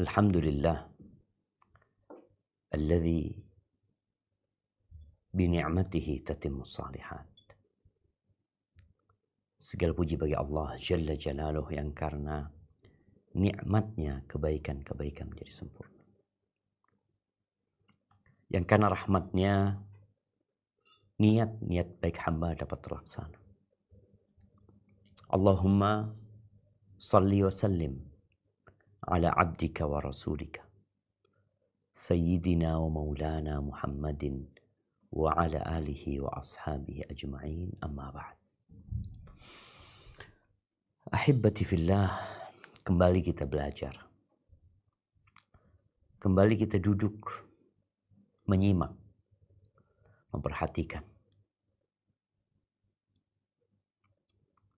Alhamdulillah alladzi bi ni'matihi tatimmus shalihat. Segala puji bagi Allah Jalla Jalaluh yang karena nikmatnya kebaikan-kebaikan menjadi sempurna. Yang karena rahmatnya niat-niat baik hamba dapat terlaksana. Allahumma salli wa sallim ala abdika wa rasulika Sayyidina wa maulana Muhammadin wa ala alihi wa ashabihi ajma'in, amma ba'd. Ahibbati fillah, kembali kita belajar. Kembali kita duduk, menyimak, memperhatikan.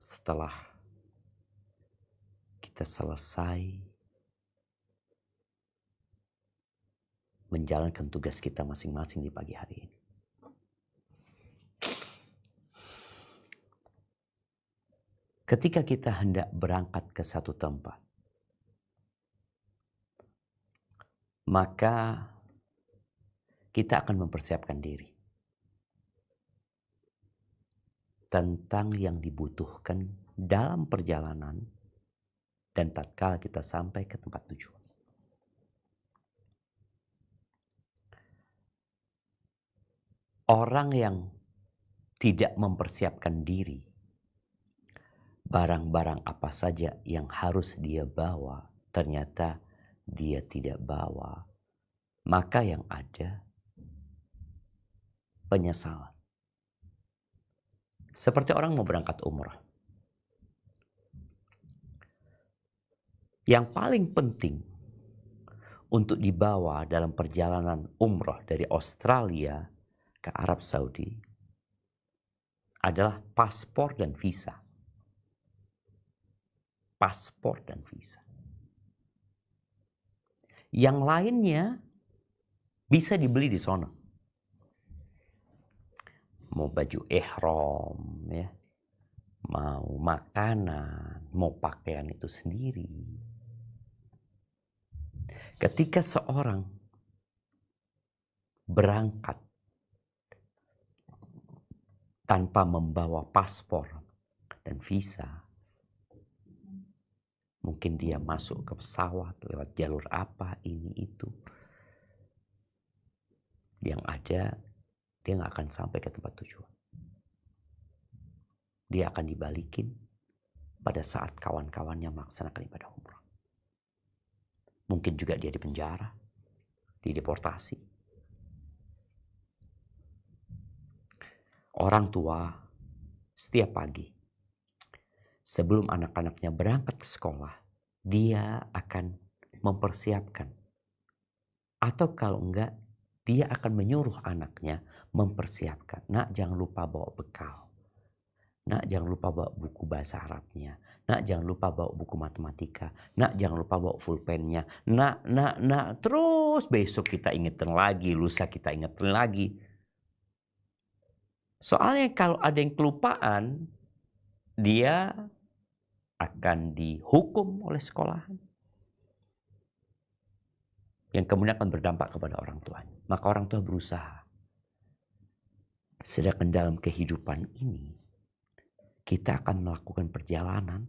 Setelah kita selesai menjalankan tugas kita masing-masing di pagi hari ini, ketika kita hendak berangkat ke satu tempat, maka kita akan mempersiapkan diri tentang yang dibutuhkan dalam perjalanan dan tatkala kita sampai ke tempat tujuan. Orang yang tidak mempersiapkan diri, barang-barang apa saja yang harus dia bawa, ternyata dia tidak bawa, maka yang ada penyesalan. Seperti orang mau berangkat umrah. Yang paling penting untuk dibawa dalam perjalanan umrah dari Australia ke Arab Saudi adalah paspor dan visa. Paspor dan visa. Yang lainnya bisa dibeli di sono. Mau baju ihram, ya, mau makanan, mau pakaian itu sendiri. Ketika seorang berangkat tanpa membawa paspor dan visa, mungkin dia masuk ke pesawat lewat jalur apa, ini itu. Yang ada, dia nggak akan sampai ke tempat tujuan. Dia akan dibalikin pada saat kawan-kawannya melaksanakan ibadah umrah. Mungkin juga dia dipenjara, dideportasi. Orang tua setiap pagi sebelum anak-anaknya berangkat ke sekolah, dia akan mempersiapkan. Atau kalau enggak, dia akan menyuruh anaknya mempersiapkan. Nak, jangan lupa bawa bekal. Nak, jangan lupa bawa buku bahasa Arabnya. Nak, jangan lupa bawa buku matematika. Nak, jangan lupa bawa pulpennya. Nak. Terus besok kita ingetin lagi, lusa kita ingetin lagi. Soalnya kalau ada yang kelupaan, dia akan dihukum oleh sekolahan. Yang kemudian akan berdampak kepada orang tuanya. Maka orang tua berusaha. Sedangkan dalam kehidupan ini, kita akan melakukan perjalanan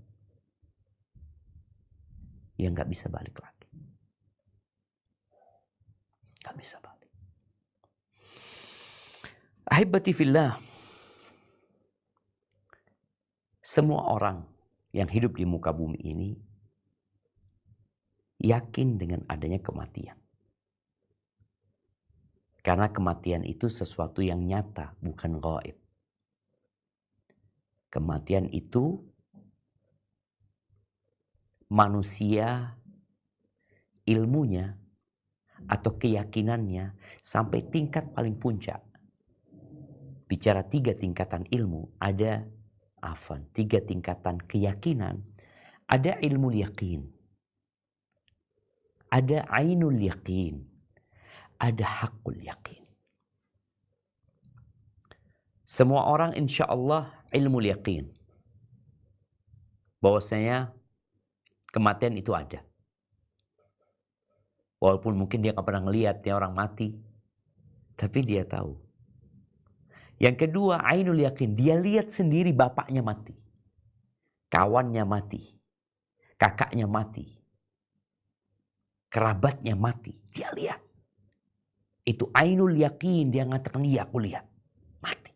yang gak bisa balik lagi. Gak bisa balik. Ahibati fillah. Semua orang yang hidup di muka bumi ini yakin dengan adanya kematian. Karena kematian itu sesuatu yang nyata, bukan gaib. Kematian itu manusia ilmunya atau keyakinannya sampai tingkat paling puncak. Bicara 3 tingkatan ilmu, ada 3 tingkatan keyakinan. Ada ilmu yakin, ada ainul yakin, ada hakul yakin. Semua orang insya Allah ilmu yakin bahwasanya kematian itu ada. Walaupun mungkin dia nggak pernah ngelihat dia orang mati. Tapi dia tahu. Yang kedua, ainul yakin. Dia lihat sendiri bapaknya mati. Kawannya mati. Kakaknya mati. Kerabatnya mati. Dia lihat. Itu ainul yakin. Dia mengatakan, iya aku lihat. Mati.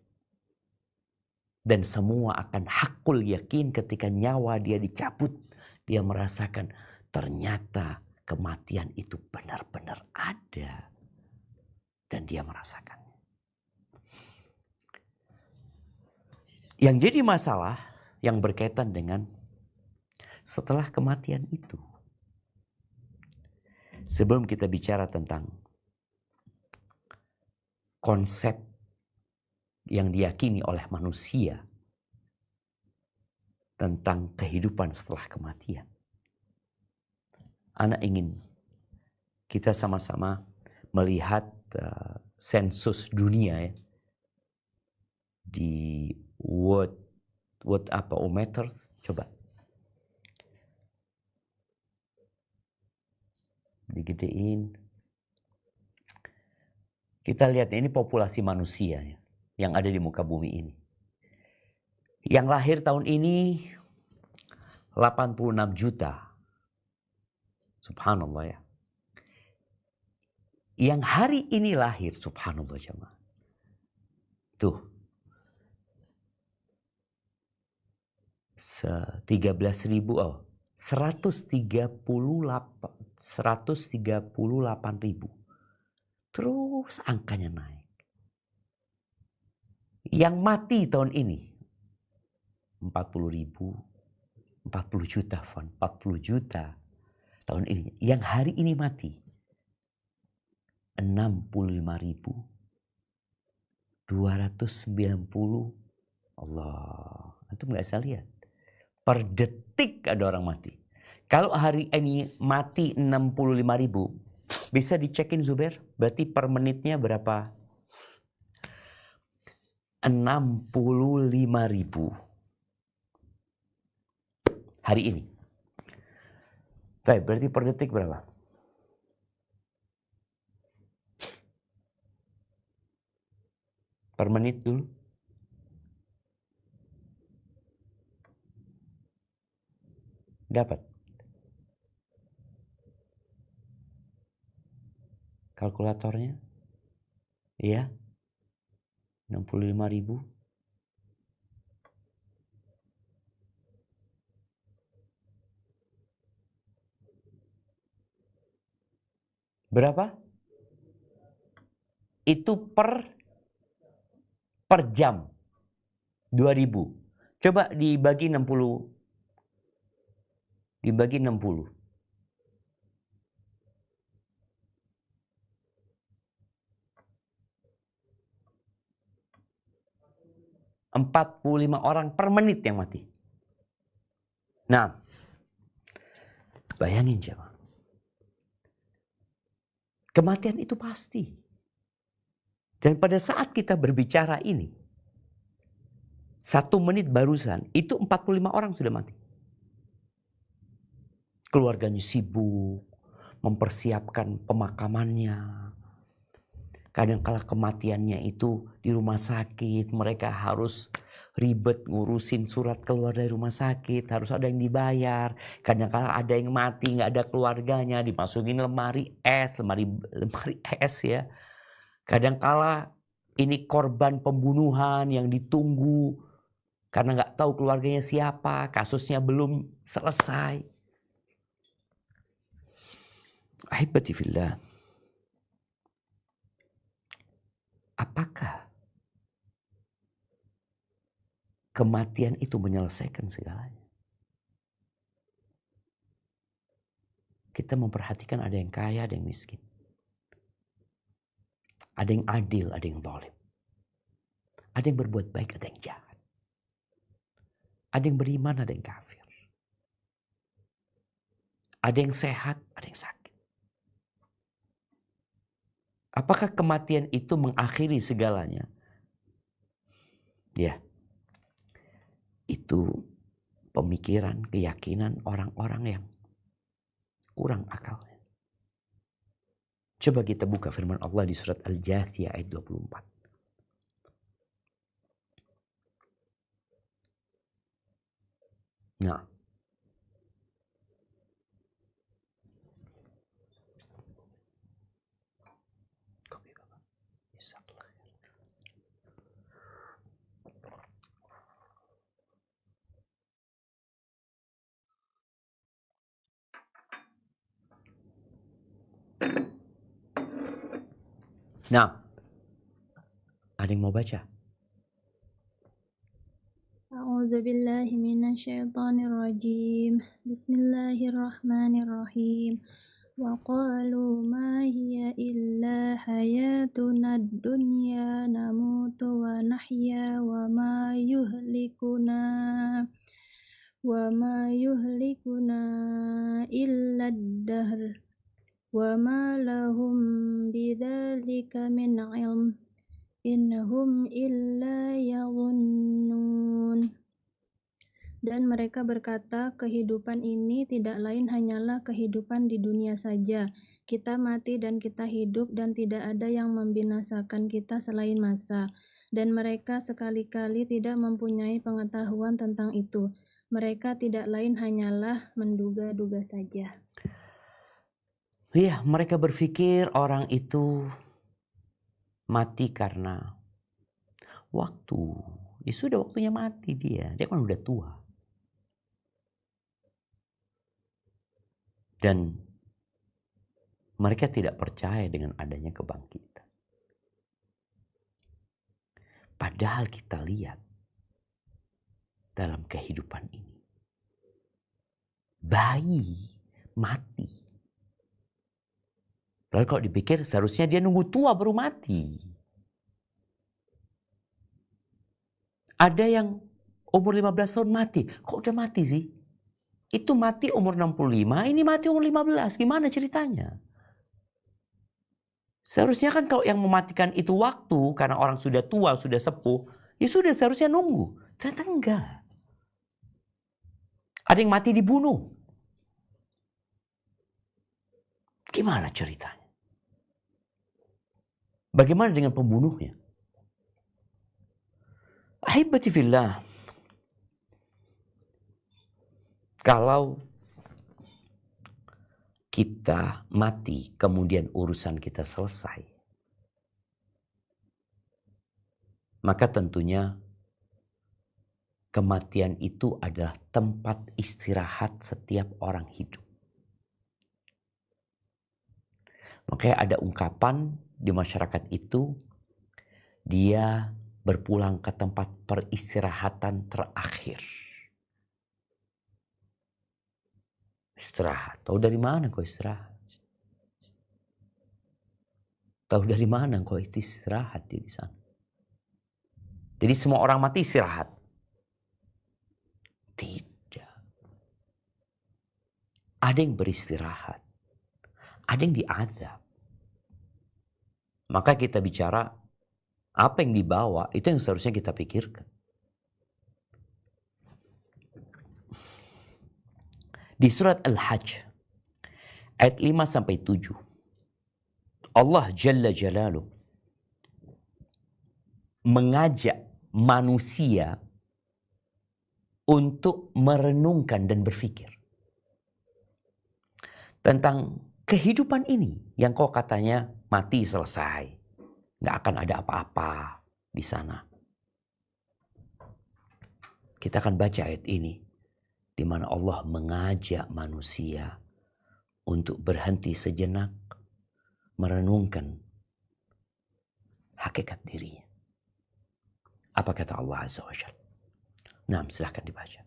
Dan semua akan hakul yakin ketika nyawa dia dicabut. Dia merasakan ternyata kematian itu benar-benar ada. Dan dia merasakannya. Yang jadi masalah yang berkaitan dengan setelah kematian itu. Sebelum kita bicara tentang konsep yang diyakini oleh manusia tentang kehidupan setelah kematian. Ana ingin kita sama-sama melihat sensus dunia ya, di Worldometers. Coba digedein. Kita lihat ini populasi manusia ya, yang ada di muka bumi ini. Yang lahir tahun ini 86 juta. Subhanallah ya. Yang hari ini lahir, subhanallah jemaah. Tuh. 138 ribu. Terus angkanya naik. Yang mati tahun ini 40 ribu, 40 juta, 40 juta tahun ini. Yang hari ini mati 65.290. Allah, antum nggak bisa lihat. Per detik ada orang mati. Kalau hari ini mati 65.000, bisa dicekin Zubair, berarti per menitnya berapa? 65.000 hari ini. Baik, berarti per detik berapa? Per menit dulu. Dapat. Kalkulatornya. Iya. 65.000. Berapa? Itu per jam. 2.000. Coba dibagi 60. Dibagi 60. 45 orang per menit yang mati. Nah, bayangin jemaah. Kematian itu pasti. Dan pada saat kita berbicara ini, 1 menit barusan, itu 45 orang sudah mati. Keluarganya sibuk, mempersiapkan pemakamannya. Kadang-kala kematiannya itu di rumah sakit, mereka harus ribet ngurusin surat keluar dari rumah sakit, harus ada yang dibayar. Kadang-kala ada yang mati nggak ada keluarganya, dimasukin lemari es ya. Kadang-kala ini korban pembunuhan yang ditunggu karena nggak tahu keluarganya siapa, kasusnya belum selesai. Ahibati fillah. Apakah kematian itu menyelesaikan segalanya? Kita memperhatikan ada yang kaya, ada yang miskin. Ada yang adil, ada yang zalim. Ada yang berbuat baik, ada yang jahat. Ada yang beriman, ada yang kafir. Ada yang sehat, ada yang sakit. Apakah kematian itu mengakhiri segalanya? Ya. Itu pemikiran, keyakinan orang-orang yang kurang akalnya. Coba kita buka firman Allah di surat Al-Jathiyah ayat 24. Nah, ada yang mau baca? A'udzu billahi minasyaitonir rajim. Bismillahirrahmanirrahim. Wa qalu ma hiya illa hayatuna dunya namutu wa nahya wa ma yuhlikuna illa ad-dahr wa ma lahum bidzalika min ilm innahum illa yadhunnun. Dan mereka berkata, kehidupan ini tidak lain hanyalah kehidupan di dunia saja. Kita mati dan kita hidup dan tidak ada yang membinasakan kita selain masa. Dan mereka sekali-kali tidak mempunyai pengetahuan tentang itu. Mereka tidak lain hanyalah menduga-duga saja. Iya, mereka berpikir orang itu mati karena waktu. Ya sudah, waktunya mati dia. Dia kan udah tua. Dan mereka tidak percaya dengan adanya kebangkitan. Padahal kita lihat dalam kehidupan ini, bayi mati. Lalu kalau dipikir seharusnya dia nunggu tua baru mati. Ada yang umur 15 tahun mati. Kok udah mati sih? Itu mati umur 65, ini mati umur 15. Gimana ceritanya? Seharusnya kan kalau yang mematikan itu waktu, karena orang sudah tua, sudah sepuh, ya sudah seharusnya nunggu. Ternyata enggak. Ada yang mati dibunuh. Gimana ceritanya? Bagaimana dengan pembunuhnya? Ahibati fillah. Kalau kita mati, kemudian urusan kita selesai, maka tentunya kematian itu adalah tempat istirahat setiap orang hidup. Makanya ada ungkapan di masyarakat itu, dia berpulang ke tempat peristirahatan terakhir. Istirahat. Tahu dari mana kau istirahat? Tahu dari mana kau itu istirahat di sana? Jadi semua orang mati istirahat? Tidak. Ada yang beristirahat. Ada yang diazab. Maka kita bicara apa yang dibawa, itu yang seharusnya kita pikirkan. Di surat Al-Hajj ayat 5-7, Allah Jalla Jalaluh mengajak manusia untuk merenungkan dan berpikir tentang kehidupan ini yang kau katanya mati selesai, nggak akan ada apa-apa di sana. Kita akan baca ayat ini di mana Allah mengajak manusia untuk berhenti sejenak merenungkan hakikat dirinya. Apa kata Allah Azza wa Jalla? Nah, silahkan dibaca.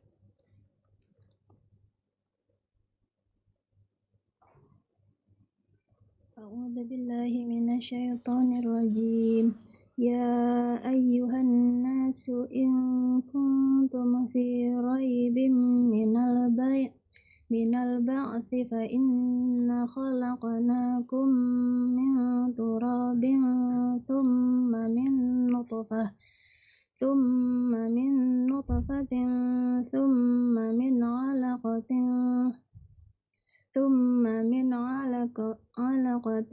A'udzu billahi minasyaitonir rajim. Ya ayyuhan nasu in kuntum fi raibin minal ba'tsi fa inna khalaqnakum min turabin thumma min nutfatin thumma min 'alaqatin علقة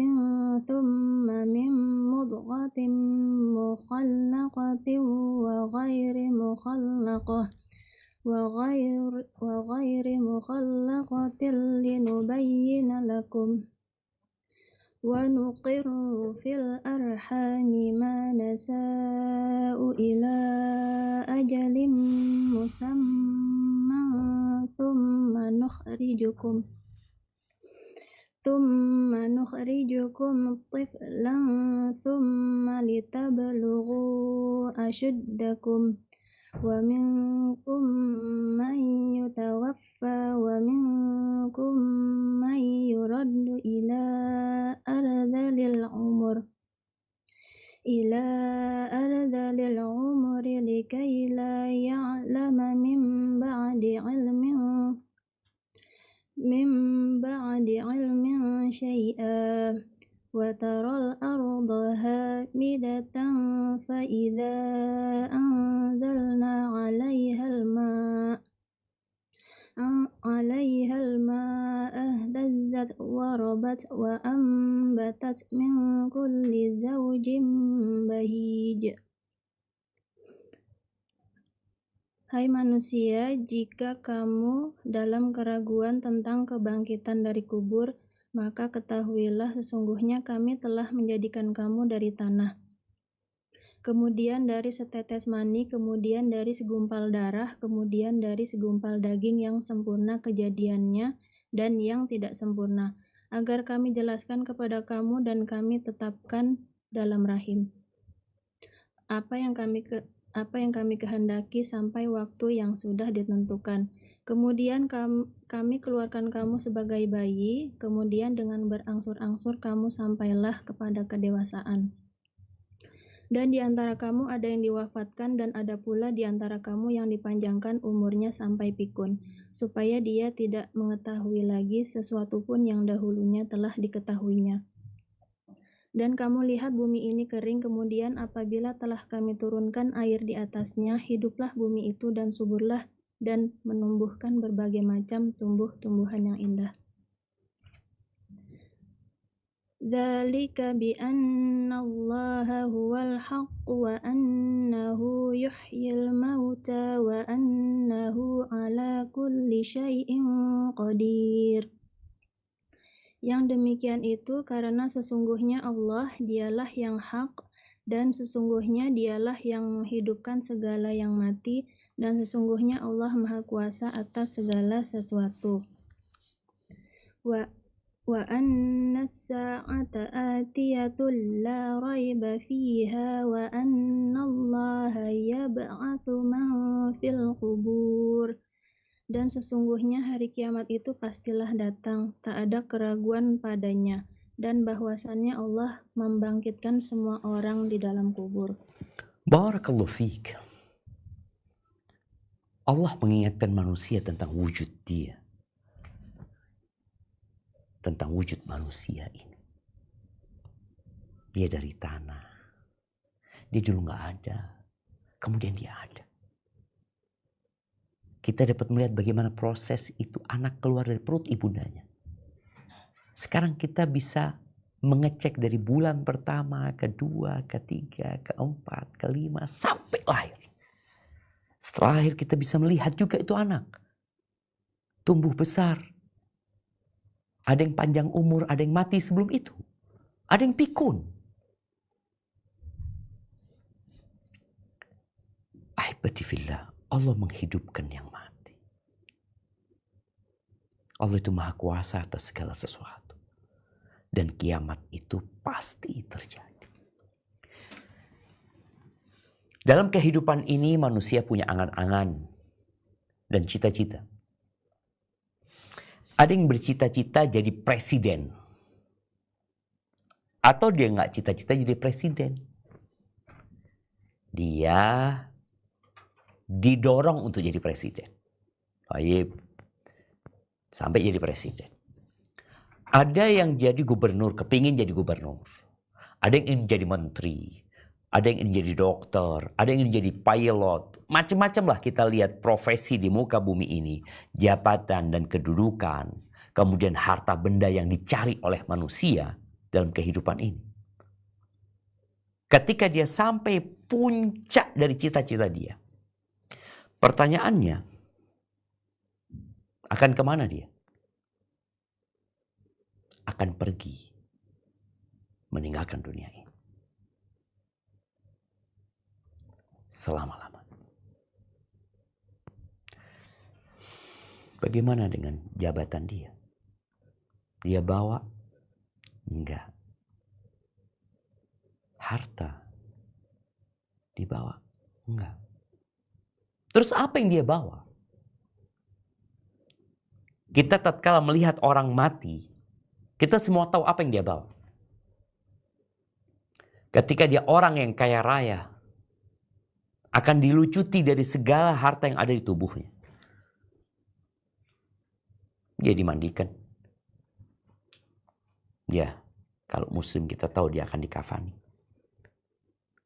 ثم من مضغة مخلقة وغير مخلقة لنبين لكم ونقر في الأرحام ما نشاء إلى أجل مسمى ثم نخرجكم طفلا ثم لتبلغوا أشدكم ومنكم من يتوفى ومنكم من يرد إلى أرذل العمر لكي لا يعلم من بعد علم شيئا وترى الأرض هامدة فإذا أنزلنا عليها الماء اهتزت وربت وأنبتت من كل زوج بهيج. Hai manusia, jika kamu dalam keraguan tentang kebangkitan dari kubur, maka ketahuilah sesungguhnya kami telah menjadikan kamu dari tanah, kemudian dari setetes mani, kemudian dari segumpal darah, kemudian dari segumpal daging yang sempurna kejadiannya dan yang tidak sempurna, agar kami jelaskan kepada kamu dan kami tetapkan dalam rahim apa yang kami kehendaki sampai waktu yang sudah ditentukan. Kemudian kami keluarkan kamu sebagai bayi, kemudian dengan berangsur-angsur kamu sampailah kepada kedewasaan. Dan di antara kamu ada yang diwafatkan dan ada pula di antara kamu yang dipanjangkan umurnya sampai pikun, supaya dia tidak mengetahui lagi sesuatu pun yang dahulunya telah diketahuinya. Dan kamu lihat bumi ini kering, kemudian apabila telah kami turunkan air di atasnya, hiduplah bumi itu dan suburlah dan menumbuhkan berbagai macam tumbuh-tumbuhan yang indah. Dzalika bi anna Allaha huwal haqq wa annahu yuhyil mauta wa annahu ala kulli syai'in qadir. Yang demikian itu karena sesungguhnya Allah dialah yang hak dan sesungguhnya dialah yang menghidupkan segala yang mati dan sesungguhnya Allah Maha Kuasa atas segala sesuatu. Wa anna as-sa'ata atiyatul la raiba fiha wa anna Allaha yab'atsu man fil qubur. Dan sesungguhnya hari kiamat itu pastilah datang, tak ada keraguan padanya, dan bahwasannya Allah membangkitkan semua orang di dalam kubur. Barakallahu fiik. Allah mengingatkan manusia tentang wujud dia. Tentang wujud manusia ini. Dia dari tanah. Dia dulu gak ada. Kemudian dia ada. Kita dapat melihat bagaimana proses itu anak keluar dari perut ibundanya. Sekarang kita bisa mengecek dari bulan pertama, kedua, ketiga, keempat, kelima, sampai lahir. Setelah lahir kita bisa melihat juga itu anak. Tumbuh besar. Ada yang panjang umur, ada yang mati sebelum itu. Ada yang pikun. Ahibati fillah. Allah menghidupkan yang mati. Allah itu Maha Kuasa atas segala sesuatu. Dan kiamat itu pasti terjadi. Dalam kehidupan ini manusia punya angan-angan dan cita-cita. Ada yang bercita-cita jadi presiden. Atau dia nggak cita-cita jadi presiden. Dia didorong untuk jadi presiden. Baik. Sampai jadi presiden. Ada yang jadi gubernur, kepingin jadi gubernur. Ada yang ingin jadi menteri. Ada yang ingin jadi dokter. Ada yang ingin jadi pilot. Macam-macam lah kita lihat profesi di muka bumi ini. Jabatan dan kedudukan. Kemudian harta benda yang dicari oleh manusia. dalam kehidupan ini. Ketika dia sampai puncak dari cita-cita dia, pertanyaannya, akan kemana dia? Akan pergi, meninggalkan dunia ini selama-lamanya. Bagaimana dengan jabatan dia? Dia bawa? Enggak. Harta dibawa? Enggak. Terus apa yang dia bawa? Kita tatkala melihat orang mati, kita semua tahu apa yang dia bawa. Ketika dia orang yang kaya raya, akan dilucuti dari segala harta yang ada di tubuhnya. Dia dimandikan. Ya, kalau muslim kita tahu dia akan dikafani.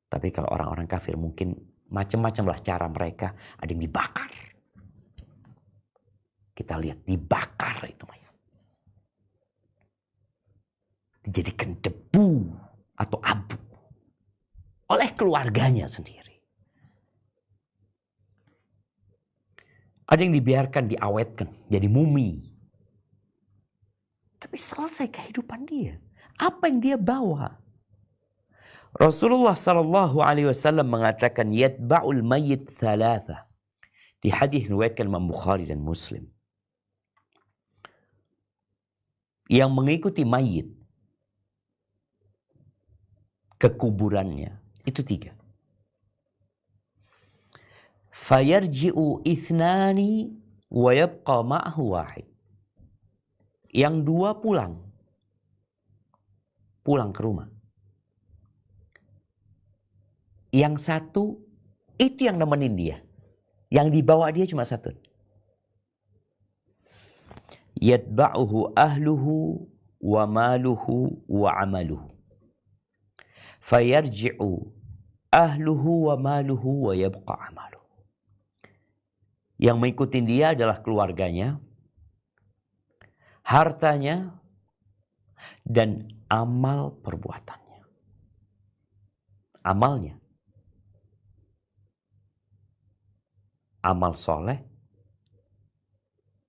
Tapi kalau orang-orang kafir mungkin macam-macam lah cara mereka. Ada yang dibakar. Kita lihat dibakar itu mayat. Dijadikan debu atau abu oleh keluarganya sendiri. Ada yang dibiarkan diawetkan jadi mumi. Tapi selesai kehidupan dia. Apa yang dia bawa? Rasulullah sallallahu alaihi wasallam mengatakan yatba'ul mayyit thalatha. Di hadis riwayatkan Imam Bukhari dan Muslim. Yang mengikuti mayit ke kuburannya itu 3. Fayarji'u ithnani wa yabqa ma'ahu wahid. Yang 2 pulang ke rumah. Yang 1 itu yang nemenin dia. Yang dibawa dia cuma 1. Yatba'uhu ahluhu wa maluhu wa amaluhu. Fayarji'u ahluhu wa maluhu wa yabqa amaluhu. Yang mengikuti dia adalah keluarganya, hartanya, dan amal perbuatannya. Amalnya. Amal soleh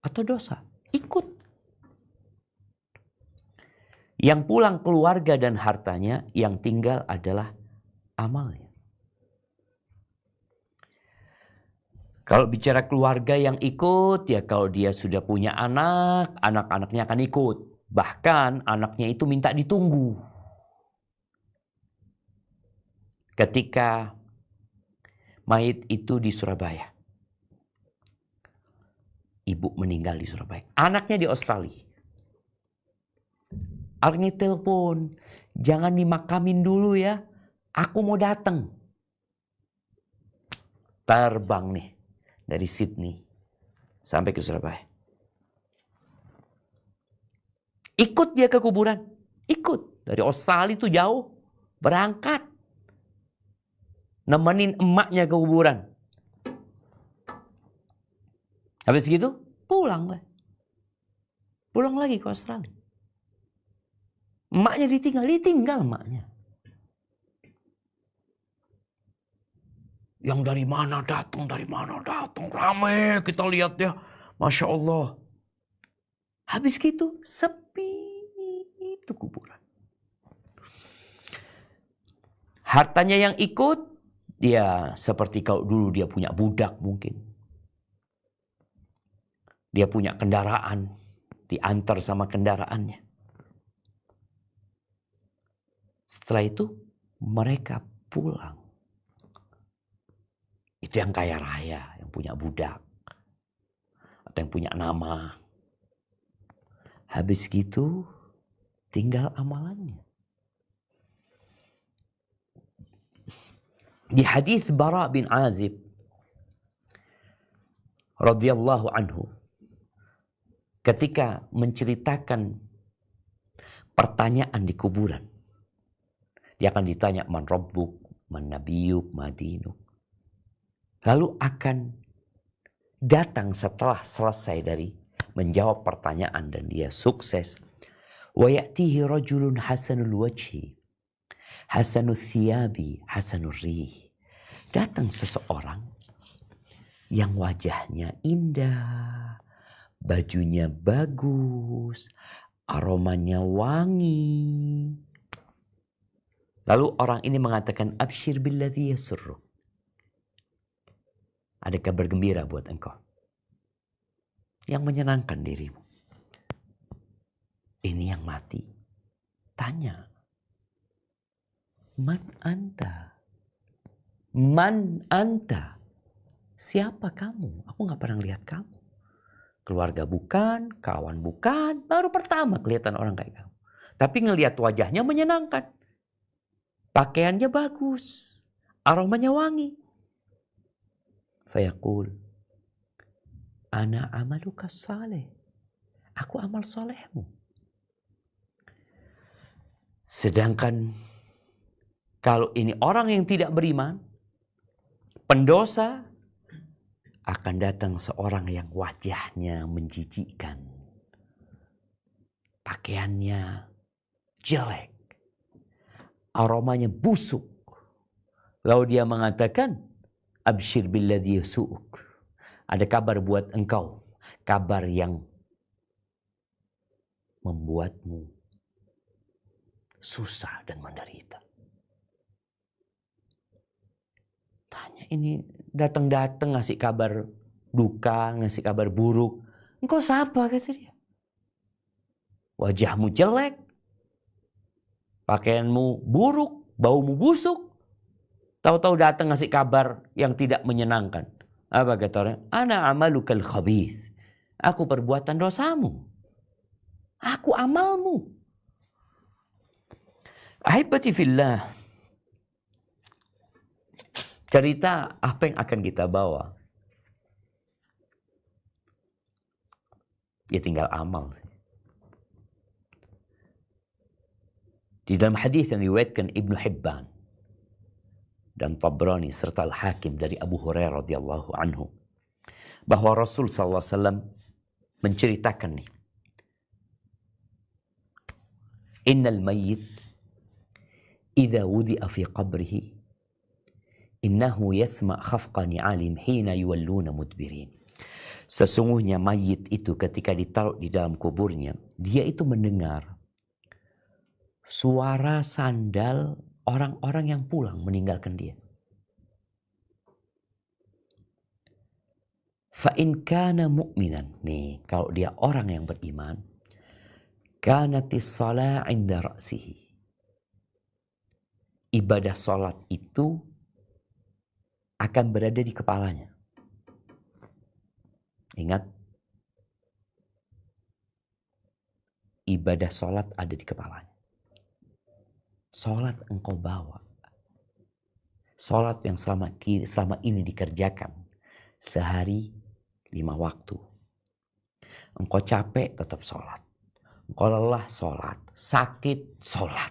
atau dosa. Ikut. Yang pulang keluarga dan hartanya, yang tinggal adalah amalnya. Kalau bicara keluarga yang ikut, ya kalau dia sudah punya anak, anak-anaknya akan ikut. Bahkan anaknya itu minta ditunggu. Ketika mayit itu di Surabaya. Ibu meninggal di Surabaya. Anaknya di Australia. Anaknya telepon. Jangan dimakamin dulu ya. Aku mau datang. Terbang nih. Dari Sydney. Sampai ke Surabaya. Ikut dia ke kuburan. Ikut. Dari Australia itu jauh. Berangkat. Nemenin emaknya ke kuburan. Habis gitu pulang lah. Pulang lagi ke Australia. Emaknya ditinggal emaknya. Yang dari mana datang, ramai kita lihat ya. Masya Allah. Habis gitu sepi itu kuburan. Hartanya yang ikut, dia seperti kalau dulu dia punya budak mungkin. Dia punya kendaraan, diantar sama kendaraannya. Setelah itu mereka pulang. Itu yang kaya raya, yang punya budak. Atau yang punya nama. Habis gitu tinggal amalannya. Di hadis Bara bin Azib radhiyallahu anhu, ketika menceritakan pertanyaan di kuburan, dia akan ditanya man rabbuk, man nabiyuk, ma dinuk. Lalu akan datang setelah selesai dari menjawab pertanyaan dan dia sukses. Wa ya'tihi rajulun hasanul wajhi, hasanul thiyabi, hasanul rih. Datang seseorang yang wajahnya indah, bajunya bagus, aromanya wangi. Lalu orang ini mengatakan, abshir billadhi yasurru. Ada kabar gembira buat engkau yang menyenangkan dirimu. Ini yang mati. Tanya, man anta? Man anta? Siapa kamu? Aku gak pernah lihat kamu. Keluarga bukan, kawan bukan. Baru pertama kelihatan orang kayak kamu. Tapi ngelihat wajahnya menyenangkan. Pakaiannya bagus. Aromanya wangi. Fayaqul, ana amaluka saleh. Aku amal solehmu. Sedangkan kalau ini orang yang tidak beriman, pendosa, akan datang seorang yang wajahnya menjijikkan. Pakaiannya jelek. Aromanya busuk. Lalu dia mengatakan, abshir billadhi yasu'uk. Ada kabar buat engkau. Kabar yang membuatmu susah dan menderita. Tanya, ini datang-datang ngasih kabar duka, ngasih kabar buruk. Engkau siapa, kata dia. Wajahmu jelek, pakaianmu buruk, baumu busuk. Tahu-tahu datang ngasih kabar yang tidak menyenangkan. Apa kata orang? Ana amalukal khabith. Aku perbuatan dosamu. Aku amalmu. Ahibati fillah. Cerita apa yang akan kita bawa? Ya tinggal amal. Di dalam hadis yang diriwayatkan Ibnu Hibban dan Tabrani serta Al-Hakim dari Abu Hurairah radhiyallahu anhu, bahwa Rasul sallallahu alaihi wasallam menceritakan nih, innal mayyit idza wudi'a fi qabrihi innahu yasma' khafqa ni'alim hina yuwalluna mudbirin. Sesungguhnya mayit itu ketika ditaruh di dalam kuburnya, dia itu mendengar suara sandal orang-orang yang pulang meninggalkan dia. Fa in kana mu'minan, nih kalau dia orang yang beriman, kanatis shalah 'inda ra'sihi. Ibadah salat itu akan berada di kepalanya. Ingat, ibadah salat ada di kepalanya. Salat engkau bawa. Salat yang selama ini dikerjakan sehari 5 waktu. Engkau capek tetap salat. Engkau lelah salat. Sakit salat.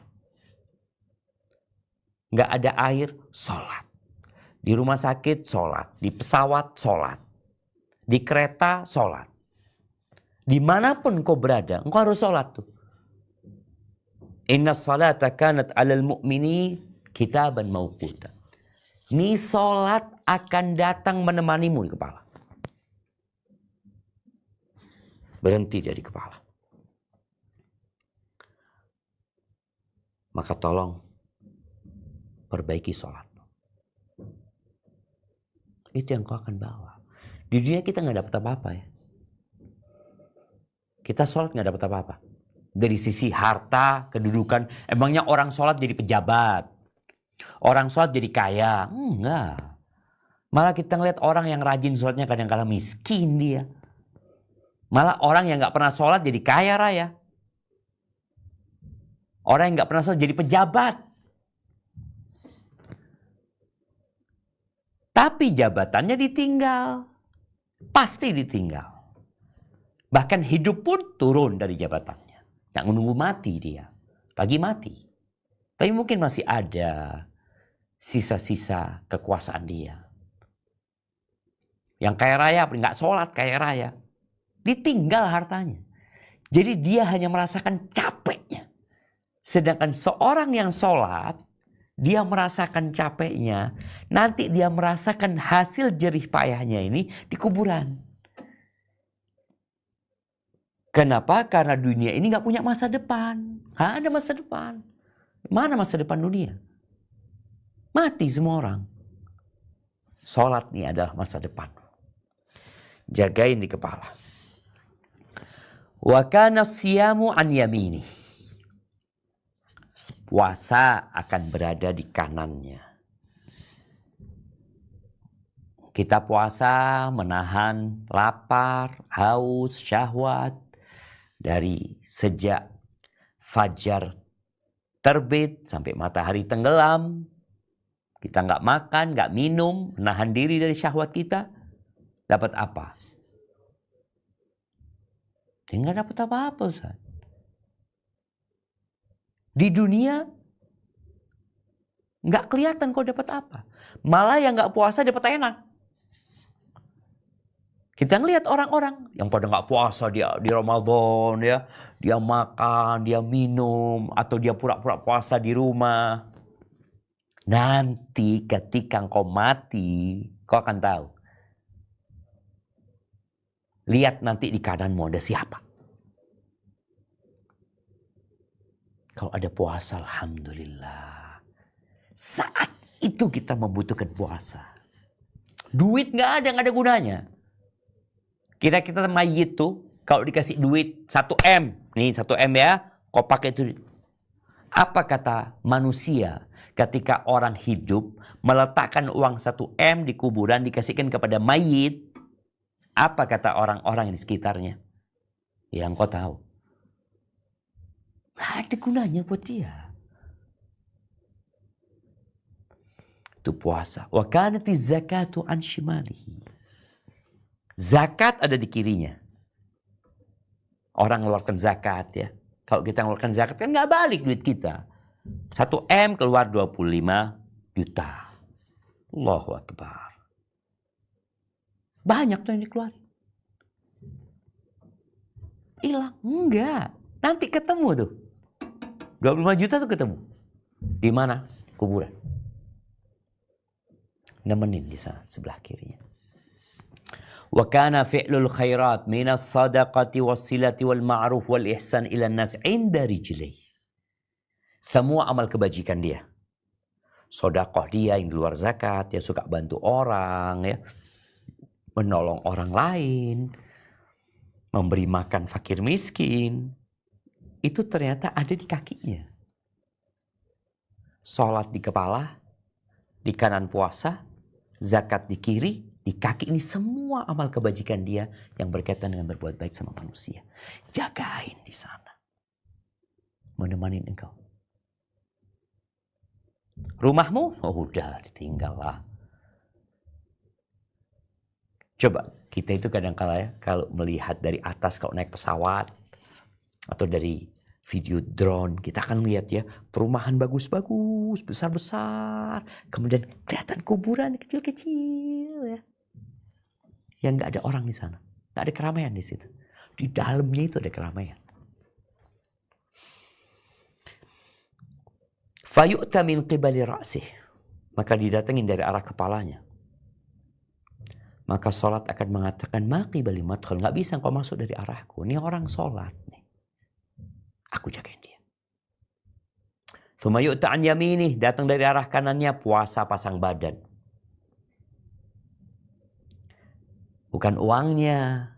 Nggak ada air, salat. Di rumah sakit, salat. Di pesawat, salat. Di kereta, salat. Dimanapun kau berada, engkau harus salat tuh. Inna salata kanat alal mu'mini kitaban mawquta. Ini salat akan datang menemanimu di kepala. Berhenti dari kepala. Maka tolong perbaiki sholat. Itu yang kau akan bawa. Di dunia kita nggak dapat apa-apa ya. Kita sholat nggak dapat apa-apa. Dari sisi harta, kedudukan. Emangnya orang sholat jadi pejabat? Orang sholat jadi kaya? Enggak. Malah kita ngeliat orang yang rajin sholatnya kadang-kadang miskin dia. Malah orang yang nggak pernah sholat jadi kaya raya. Orang yang nggak pernah sholat jadi pejabat. Tapi jabatannya ditinggal. Pasti ditinggal. Bahkan hidup pun turun dari jabatannya. Nggak menunggu mati dia. Lagi mati. Tapi mungkin masih ada sisa-sisa kekuasaan dia. Yang kaya raya, nggak sholat kaya raya. Ditinggal hartanya. Jadi dia hanya merasakan capeknya. Sedangkan seorang yang sholat, dia merasakan capeknya. Nanti dia merasakan hasil jerih payahnya ini di kuburan. Kenapa? Karena dunia ini gak punya masa depan. Gak ada masa depan. Mana masa depan dunia? Mati semua orang. Sholat ini adalah masa depan. Jagain di kepala. Wa kana siyamu an yamini. Puasa akan berada di kanannya. Kita puasa menahan lapar, haus, syahwat dari sejak fajar terbit sampai matahari tenggelam. Kita nggak makan, nggak minum, menahan diri dari syahwat kita. Dapat apa? Ya nggak dapat apa-apa, Ustaz. Di dunia nggak kelihatan kau dapat apa. Malah yang nggak puasa dapat enak. Kita ngelihat orang-orang yang pada nggak puasa dia di Ramadan ya, dia makan, dia minum, atau dia pura-pura puasa di rumah. Nanti ketika engkau mati, kau akan tahu. Lihat nanti di kananmu ada siapa. Kalau ada puasa, alhamdulillah. Saat itu kita membutuhkan puasa. Duit nggak ada gunanya. Kira kita mayit tuh, kalau dikasih duit 1 M. Nih 1 M ya, kau pakai itu. Apa kata manusia ketika orang hidup meletakkan uang 1 M di kuburan dikasihkan kepada mayit? Apa kata orang-orang di sekitarnya? Yang kau tahu. Nggak ada gunanya buat dia. Itu puasa. Wa kanatiz zakatu an shimalihi. Zakat ada di kirinya. Orang mengeluarkan zakat ya. Kalau kita mengeluarkan zakat kan nggak balik duit kita. 1 M keluar 25 juta. Allahu Akbar. Banyak tuh yang dikeluarin. Hilang. Enggak. Nanti ketemu tuh. 25 juta tuh ketemu. Di mana? Kuburan. Nemenin di sana sebelah kirinya. Wa kana fi'lul khairat minas sadaqati wassilati wal ma'ruf wal ihsan ila nas 'inda rijlih. Semua amal kebajikan dia. Sedekah dia yang di luar zakat, yang suka bantu orang ya. Menolong orang lain, memberi makan fakir miskin. Itu ternyata ada di kakinya. Sholat di kepala, di kanan puasa, zakat di kiri, di kaki, ini semua amal kebajikan dia yang berkaitan dengan berbuat baik sama manusia. Jagain di sana. Menemani engkau. Rumahmu? Oh udah ditinggal lah. Coba kita itu kadang-kala ya, kalau melihat dari atas, kalau naik pesawat atau dari video drone, kita akan lihat ya perumahan bagus-bagus, besar-besar, kemudian kelihatan kuburan kecil-kecil ya, yang nggak ada orang di sana, nggak ada keramaian di situ. Di dalamnya itu ada keramaian. Fayu'ta min qibali ra'sih, maka didatengin dari arah kepalanya. Maka sholat akan mengatakan maqi bali madkhal, nggak bisa engkau masuk dari arahku. Ini orang sholat nih. Aku jagain dia. Tsumma yu'ta an yaminih, datang dari arah kanannya, puasa pasang badan. Bukan uangnya.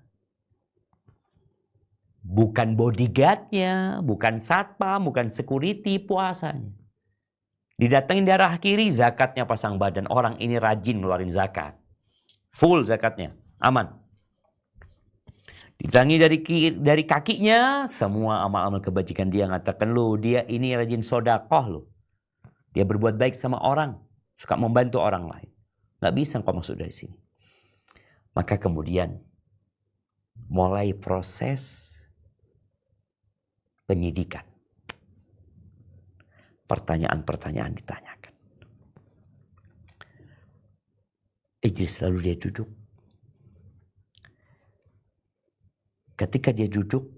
Bukan bodyguardnya, bukan satpam, bukan security, puasanya. Didatengin dari arah kiri, zakatnya pasang badan. Orang ini rajin ngeluarin zakat. Full zakatnya, aman. Ditangi dari kakinya, semua amal-amal kebajikan dia ngatakan lu, dia ini rajin sodakoh lu. Dia berbuat baik sama orang, suka membantu orang lain. Gak bisa engkau masuk dari sini. Maka kemudian mulai proses penyidikan. Pertanyaan-pertanyaan ditanyakan. Ijlis, lalu dia duduk. Ketika dia duduk,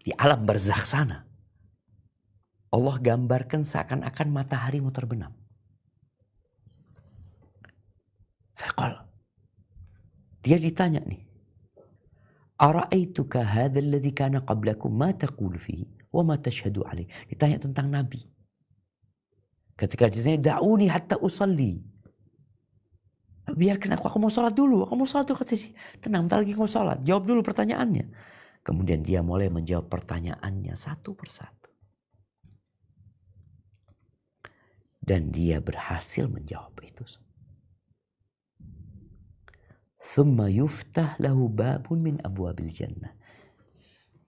Di alam barzakh sana, Allah gambarkan seakan-akan matahari mau terbenam. Faqal, dia ditanya nih, ara'aituka hadha alladhi kana qablakum ma taqulu fihi wa ma tashhadu alaih. Ditanya tentang Nabi. Ketika ditanya, da'uni hatta usalli. Biarkan aku mau sholat dulu. Aku mau sholat dulu. Kata dia, tenang, bentar lagi mau sholat. Jawab dulu pertanyaannya. Kemudian dia mulai menjawab pertanyaannya satu persatu. Dan dia berhasil menjawab itu. Thumma yuftah lahu babun min abwabil jannah.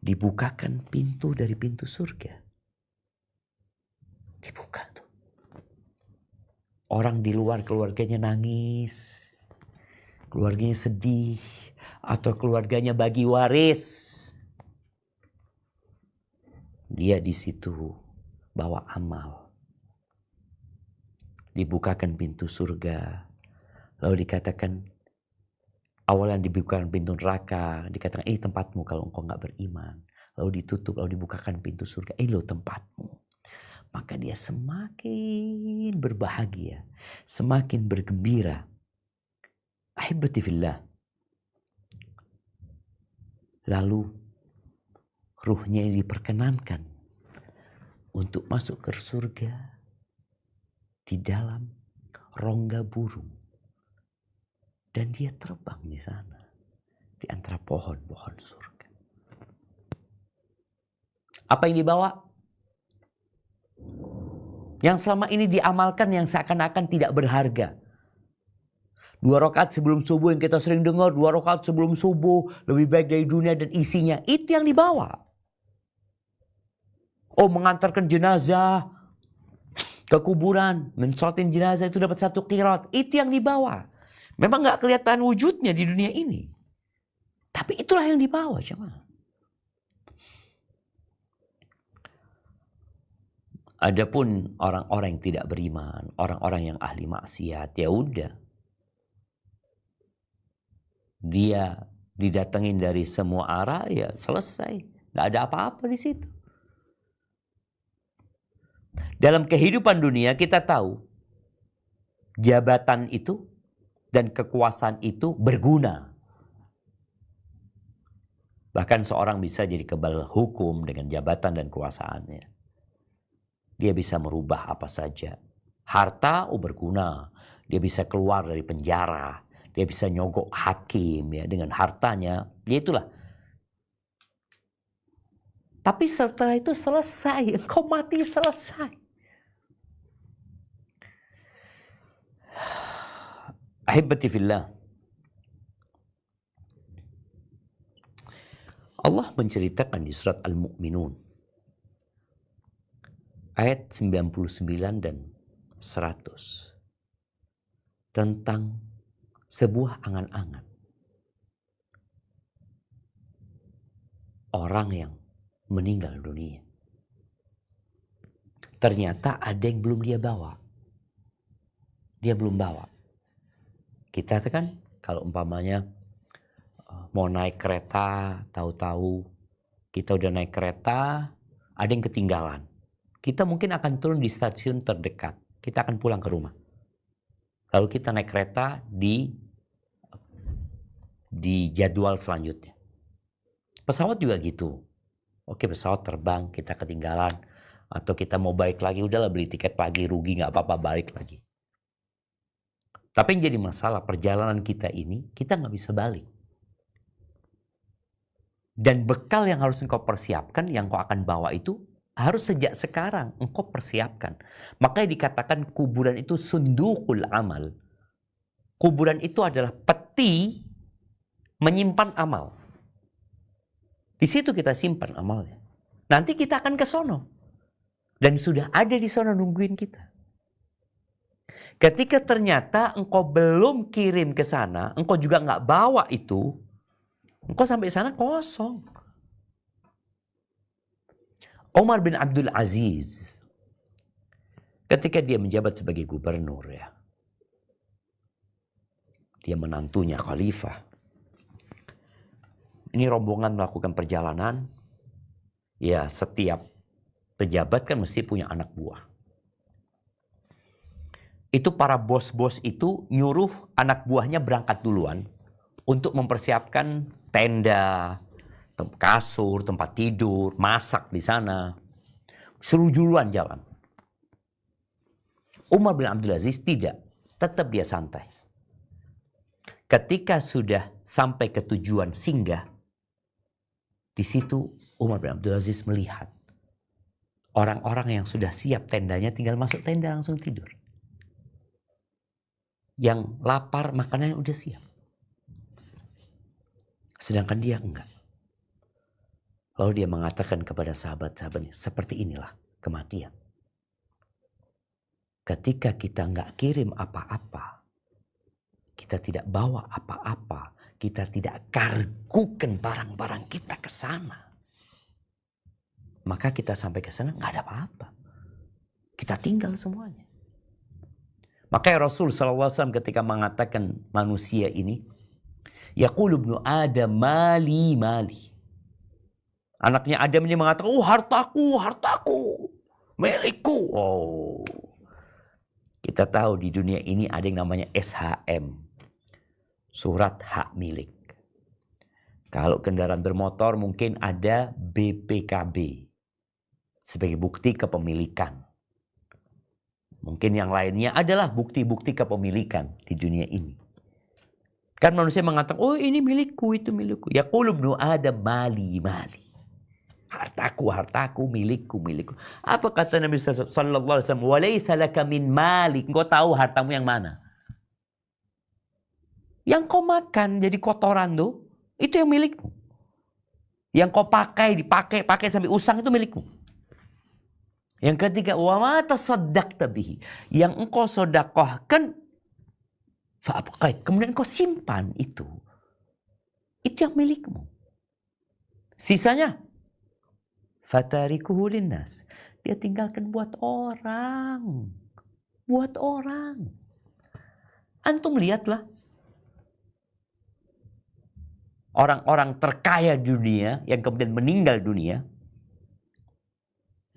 Dibukakan pintu dari pintu surga. Dibuka tuh. Orang di luar keluarganya nangis. Keluarganya sedih. Atau keluarganya bagi waris. Dia di situ bawa amal. Dibukakan pintu surga. Lalu dikatakan, awalan dibukakan pintu neraka. Dikatakan, tempatmu kalau engkau gak beriman. Lalu ditutup, lalu dibukakan pintu surga. Lo tempatmu. Maka dia semakin berbahagia. Semakin bergembira. Ahibati fillah. Lalu ruhnya diperkenankan untuk masuk ke surga di dalam rongga burung. Dan dia terbang di sana. Di antara pohon-pohon surga. Apa yang dibawa? Yang selama ini diamalkan yang seakan-akan tidak berharga. 2 rakaat sebelum subuh yang kita sering dengar. 2 rakaat sebelum subuh lebih baik dari dunia dan isinya. Itu yang dibawa. Oh, mengantarkan jenazah ke kuburan. Mensolatin jenazah itu dapat 1 qirat. Itu yang dibawa. Memang gak kelihatan wujudnya di dunia ini. Tapi itulah yang dibawa, jemaah. Adapun orang-orang yang tidak beriman, orang-orang yang ahli maksiat, ya udah. Dia didatengin dari semua arah, ya selesai. Gak ada apa-apa di situ. Dalam kehidupan dunia kita tahu jabatan itu dan kekuasaan itu berguna. Bahkan seorang bisa jadi kebal hukum dengan jabatan dan kekuasaannya. Dia bisa merubah apa saja. Harta berguna. Dia bisa keluar dari penjara. Dia bisa nyogok hakim ya dengan hartanya. Ya itulah. Tapi setelah itu selesai. Engkau mati selesai. Ahibati fillah. Allah menceritakan di surat Al-Mu'minun. Ayat 99 dan 100. Tentang sebuah angan-angan. Orang yang meninggal dunia. Ternyata ada yang belum dia bawa. Dia belum bawa. Kita kan kalau umpamanya mau naik kereta, tahu-tahu kita udah naik kereta, ada yang ketinggalan. Kita mungkin akan turun di stasiun terdekat. Kita akan pulang ke rumah. Lalu kita naik kereta di jadwal selanjutnya. Pesawat juga gitu. Oke, pesawat terbang, kita ketinggalan. Atau kita mau balik lagi, udahlah beli tiket pagi, rugi gak apa-apa, balik lagi. Tapi yang jadi masalah perjalanan kita ini, kita gak bisa balik. Dan bekal yang harus engkau persiapkan, yang kau akan bawa itu, harus sejak sekarang engkau persiapkan. Makanya dikatakan kuburan itu sundukul amal. Kuburan itu adalah peti menyimpan amal. Di situ kita simpan amalnya. Nanti kita akan ke sono. Dan sudah ada di sono nungguin kita. Ketika ternyata engkau belum kirim ke sana, engkau juga nggak bawa itu, engkau sampai sana kosong. Umar bin Abdul Aziz, ketika dia menjabat sebagai gubernur ya, dia menantunya khalifah. Ini rombongan melakukan perjalanan. Ya, setiap pejabat kan mesti punya anak buah. Itu para bos-bos itu nyuruh anak buahnya berangkat duluan untuk mempersiapkan tenda, kasur, tempat tidur, masak di sana. Suruh duluan jalan. Umar bin Abdul Aziz tidak, tetap dia santai. Ketika sudah sampai ke tujuan singgah, di situ Umar bin Abdul Aziz melihat orang-orang yang sudah siap tendanya tinggal masuk tenda langsung tidur. Yang lapar makanannya udah siap. Sedangkan dia enggak. Lalu dia mengatakan kepada sahabat-sahabatnya, seperti inilah kematian. Ketika kita enggak kirim apa-apa, kita tidak bawa apa-apa, kita tidak kargukan barang-barang kita ke sana, maka kita sampai ke sana enggak ada apa-apa. Kita tinggal semuanya. Makanya Rasul SAW ketika mengatakan manusia ini, yaqulu ibnu Adam mali mali. Anaknya Adam ini mengatakan, oh hartaku, hartaku, milikku. Oh, kita tahu di dunia ini ada yang namanya SHM, surat hak milik. Kalau kendaraan bermotor mungkin ada BPKB sebagai bukti kepemilikan. Mungkin yang lainnya adalah bukti-bukti kepemilikan di dunia ini. Kan manusia mengatakan, oh ini milikku, itu milikku. Yaqulu ibnu Adam mali mali. Hartaku, hartaku, milikku, milikku. Apa kata Nabi sallallahu alaihi wasallam? Walaysa laka min malik. Engkau tahu hartamu yang mana? Yang kau makan jadi kotoran tuh, itu yang milikmu. Yang kau pakai, pakai sampai usang itu milikmu. Yang ketiga, wa ma tasaddaqta bihi. Yang engkau sedekahkan, fa'abqait. Kemudian engkau simpan itu. Itu yang milikmu. Sisanya, fatarikuhu linnas. Dia tinggalkan buat orang. Buat orang. Antum lihatlah. Orang-orang terkaya di dunia yang kemudian meninggal dunia.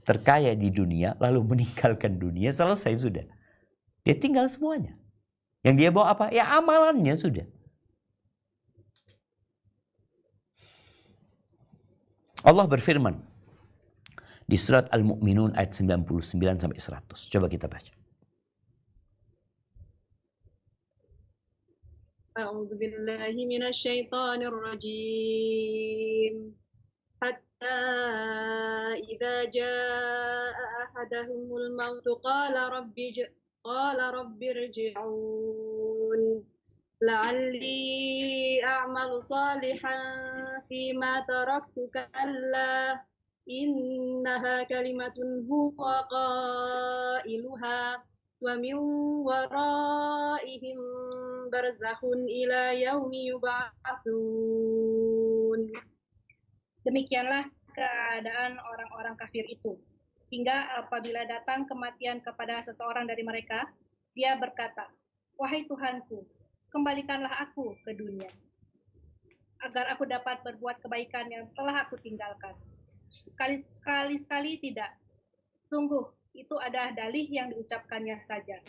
Terkaya di dunia lalu meninggalkan dunia, selesai sudah. Dia tinggal semuanya. Yang dia bawa apa? Ya amalannya sudah. Allah berfirman di surat Al-Mu'minun ayat 99 sampai 100. Coba kita baca. A'udzu billahi minasy syaithanir rajim. Hatta idza jaa ahadahumul maut qala rabbi irji'un la'alli a'malu salihan fima taraktu kalla innaha kalimatun huwa qailuha wa min waraihim barzakhun ila yaumi yub'atsun. Demikianlah keadaan orang-orang kafir itu. Hingga apabila datang kematian kepada seseorang dari mereka, dia berkata, wahai Tuhanku, kembalikanlah aku ke dunia, agar aku dapat berbuat kebaikan yang telah aku tinggalkan. Sekali-sekali tidak. Sungguh, itu adalah dalih yang diucapkannya saja.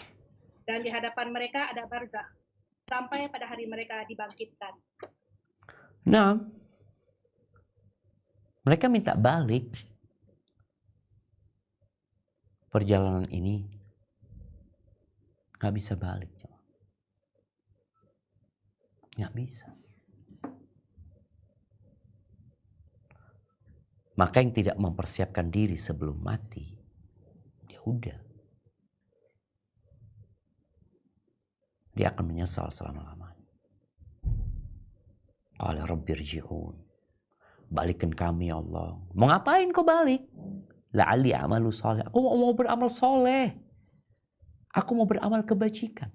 Dan di hadapan mereka ada barzakh, sampai pada hari mereka dibangkitkan. Nah, mereka minta balik. Perjalanan ini nggak bisa balik. Nggak bisa. Maka yang tidak mempersiapkan diri sebelum mati, ya udah. Dia akan menyesal selama-lamanya. Qala rabbi irji'un. Balikin kami ya Allah. Mau ngapain kau balik? La'alli amalu soleh. Aku mau beramal soleh. Aku mau beramal kebajikan.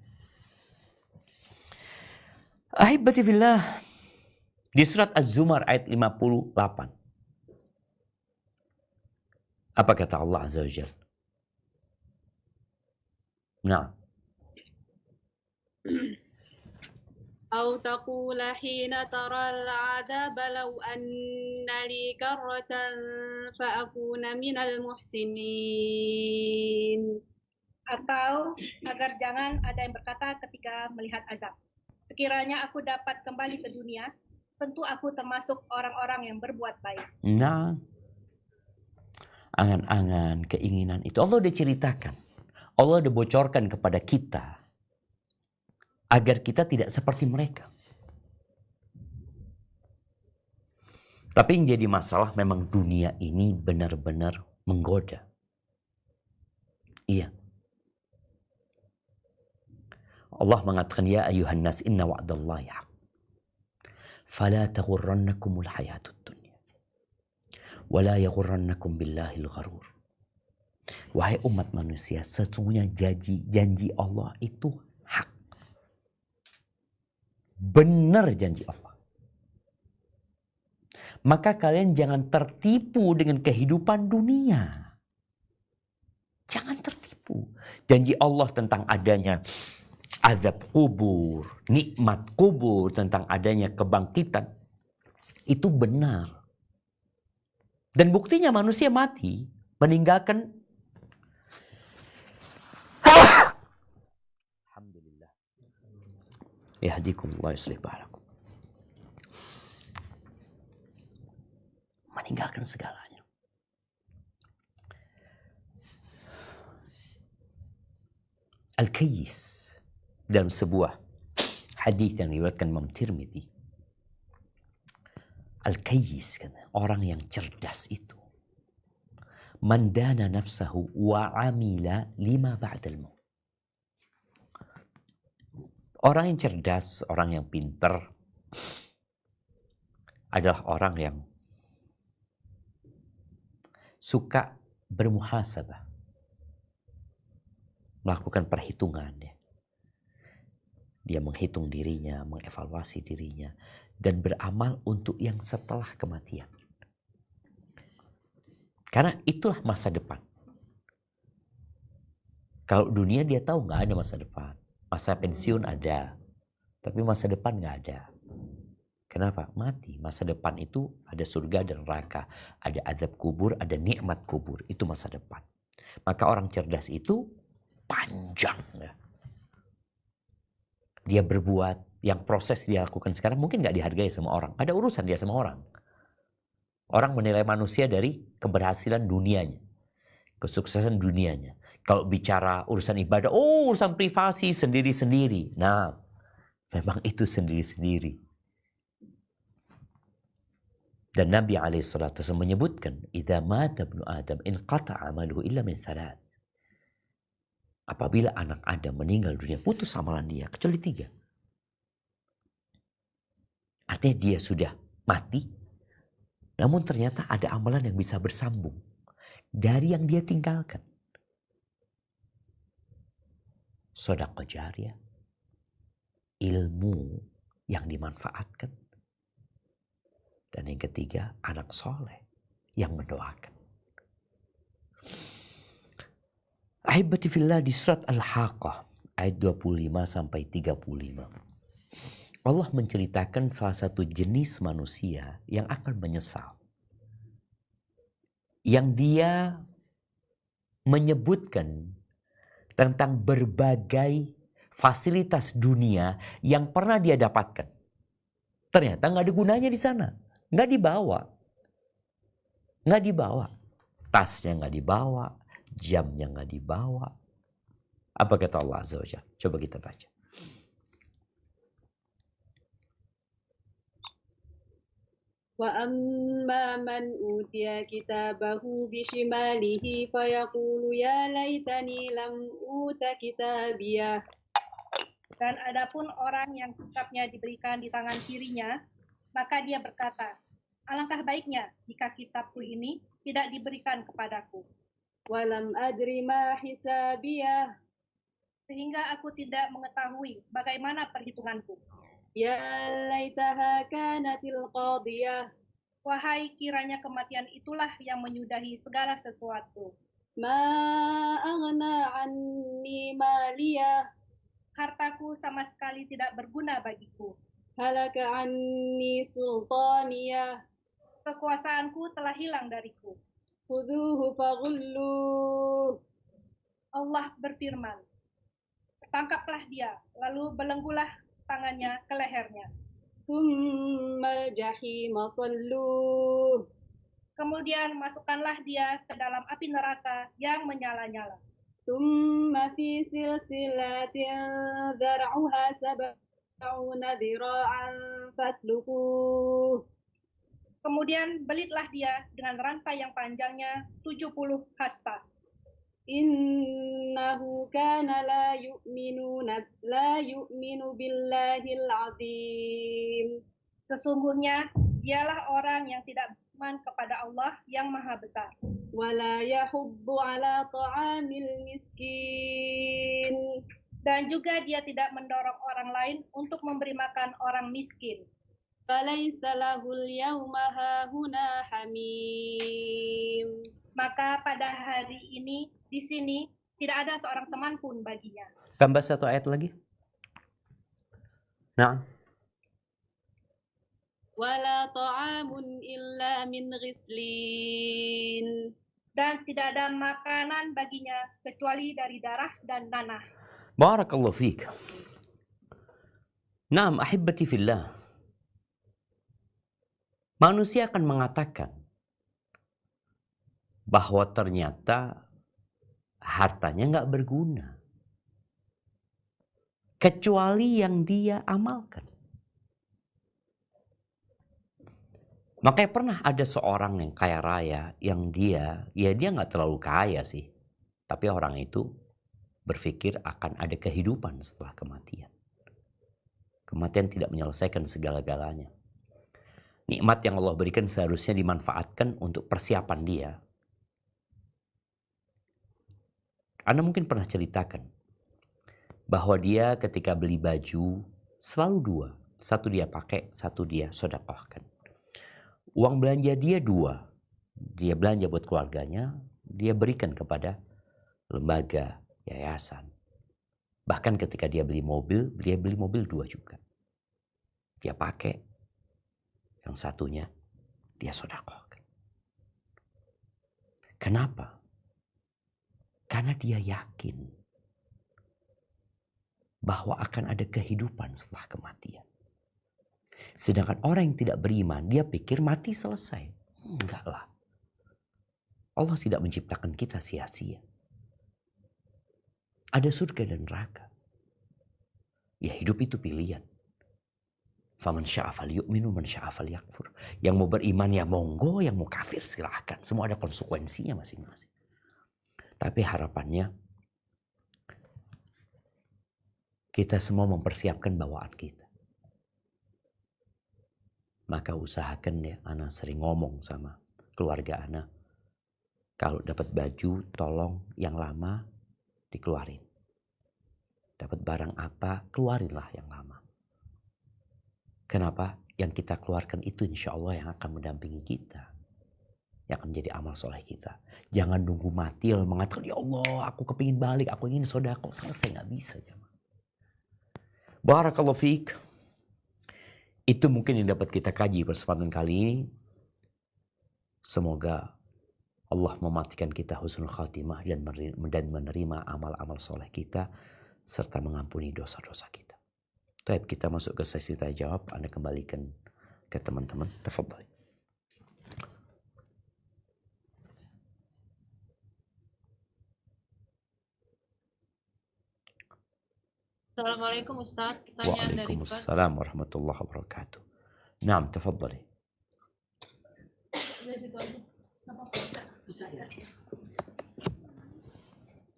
Ahibati fillah. Di surat Az-Zumar ayat 58. Apa kata Allah Azza wa Jalla? Nah. أو تقول حين ترى العذاب لو أن لي كرة فأكون من المحسنين. Atau agar jangan ada yang berkata ketika melihat azab, sekiranya aku dapat kembali ke dunia, tentu aku termasuk orang-orang yang berbuat baik. Nah, angan-angan, keinginan itu Allah udah ceritakan. Allah udah bocorkan kepada kita agar kita tidak seperti mereka. Tapi yang jadi masalah memang dunia ini benar-benar menggoda. Iya. Allah mengatakan, ya ayuhan nas inna wa'dallahi haq. Fala taghurrannakumul hayatud dunya. Wala yaghurrannakum billahil gharur. Wahai umat manusia, sesungguhnya janji Allah itu hak. Benar janji Allah. Maka kalian jangan tertipu dengan kehidupan dunia. Jangan tertipu. Janji Allah tentang adanya azab kubur, nikmat kubur, tentang adanya kebangkitan, itu benar. Dan buktinya manusia mati, meninggalkan. Alhamdulillah. Yahdikumullah yuslih balakum. Meninggalkan segalanya. Al-Kayyis dalam sebuah hadis yang diriwayatkan Imam Tirmidzi, Al-Kayyis, orang yang cerdas itu, man dana nafsahu wa amila lima ba'dal maut. Orang yang cerdas, orang yang pintar adalah orang yang suka bermuhasabah, melakukan perhitungan. Dia menghitung dirinya, mengevaluasi dirinya, dan beramal untuk yang setelah kematian. Karena itulah masa depan. Kalau dunia dia tahu nggak ada masa depan. Masa pensiun ada, tapi masa depan nggak ada. Kenapa? Mati. Masa depan itu ada surga dan neraka. Ada azab kubur, ada nikmat kubur. Itu masa depan. Maka orang cerdas itu panjang. Ya. Dia berbuat, yang proses dia lakukan sekarang mungkin nggak dihargai sama orang. Ada urusan dia sama orang. Orang menilai manusia dari keberhasilan dunianya, kesuksesan dunianya. Kalau bicara urusan ibadah, oh urusan privasi sendiri-sendiri. Nah, memang itu sendiri-sendiri. Dan Nabi SAW menyebutkan, "Idza mata ibnu Adam inqata'a amaluhu illa min thalath." Apabila anak Adam meninggal dunia, putus amalan dia kecuali 3. Artinya dia sudah mati, namun ternyata ada amalan yang bisa bersambung dari yang dia tinggalkan. Shadaqah jariyah, ilmu yang dimanfaatkan, dan yang ketiga anak soleh yang mendoakan. Ahibati fillah, di surat Al-Haqqah ayat 25 sampai 35. Allah menceritakan salah satu jenis manusia yang akan menyesal. Yang dia menyebutkan tentang berbagai fasilitas dunia yang pernah dia dapatkan. Ternyata nggak ada gunanya di sana. Nggak dibawa. Nggak dibawa. Tasnya nggak dibawa. Jamnya nggak dibawa. Apa kata Allah Azza wa Jalla? Coba kita baca. Wa amma man utiya kitabahu bishimalihi fayaqulu ya laitani lam uta kitabiyah. Dan adapun orang yang kitabnya diberikan di tangan kirinya, maka dia berkata, alangkah baiknya jika kitabku ini tidak diberikan kepadaku. Walam adri ma hisabiyah. Sehingga aku tidak mengetahui bagaimana perhitunganku. Ya laitaha kanatil qadiyah. Wahai kiranya kematian itulah yang menyudahi segala sesuatu. Ma aghna anni maliyah. Hartaku sama sekali tidak berguna bagiku. هلك عني سلطانية Kekuasaanku telah hilang dariku. خذوه فغلوه Allah berfirman, tangkaplah dia, lalu belenggulah tangannya ke lehernya. ثم الجحيم صلوه Kemudian masukkanlah dia ke dalam api neraka yang menyala-nyala. ثم في سلسلة ذرعها 70 ذراعا فاسلكوه Kemudian belitlah dia dengan rantai yang panjangnya 70 hasta. إنه كان لا يؤمن بالله العظيم Sesungguhnya dialah orang yang tidak beriman kepada Allah yang Maha Besar. ولا يحض على طعام المسكين Dan juga dia tidak mendorong orang lain untuk memberi makan orang miskin. فليس له اليوم هاهنا حميم Maka pada hari ini di sini tidak ada seorang teman pun baginya. Tambah satu ayat lagi. Nah, ولا طعام إلا من غسلين Dan tidak ada makanan baginya kecuali dari darah dan nanah. barakallahu fiik. Naam, ahibbati fillah. Manusia akan mengatakan bahwa ternyata hartanya nggak berguna kecuali yang dia amalkan. Makanya pernah ada seorang yang kaya raya yang dia nggak terlalu kaya sih, tapi orang itu berpikir akan ada kehidupan setelah kematian. Kematian tidak menyelesaikan segala-galanya. Nikmat yang Allah berikan seharusnya dimanfaatkan untuk persiapan dia. Anda mungkin pernah ceritakan bahwa dia ketika beli baju selalu dua. Satu dia pakai, satu dia sedekahkan. Uang belanja dia dua. Dia belanja buat keluarganya, dia berikan kepada lembaga, yayasan. Bahkan ketika dia beli mobil dua juga. Dia pakai, yang satunya dia sedekahkan. Kenapa? Karena dia yakin bahwa akan ada kehidupan setelah kematian. Sedangkan orang yang tidak beriman, dia pikir mati selesai. Enggak lah. Allah tidak menciptakan kita sia-sia. Ada surga dan neraka. Ya, hidup itu pilihan. Faman syaa falyu'min wa man syaa falyakfur. Yang mau beriman ya monggo, yang mau kafir silahkan. Semua ada konsekuensinya masing-masing. Tapi harapannya kita semua mempersiapkan bawaan kita. Maka usahakan ya, Ana sering ngomong sama keluarga Ana. Kalau dapat baju, tolong yang lama dikeluarin. Dapat barang apa, keluarinlah yang lama. Kenapa? Yang kita keluarkan itu insya Allah yang akan mendampingi kita. Yang akan menjadi amal soleh kita. Jangan nunggu mati lalu mengatakan, ya Allah aku kepingin balik, aku ingin sedekah. Selesai, gak bisa. Barakallahu fiik. Itu mungkin yang dapat kita kaji kesempatan kali ini. Semoga Allah mematikan kita husnul khatimah dan menerima amal-amal soleh kita serta mengampuni dosa-dosa kita. Baik, kita masuk ke sesi tanya jawab. Anda kembalikan ke teman-teman. Tafadhali. Assalamualaikum Ustaz. Pertanyaan dari Pak. Waalaikumsalam warahmatullahi wabarakatuh. Naam, tafadhali. Bisa ya.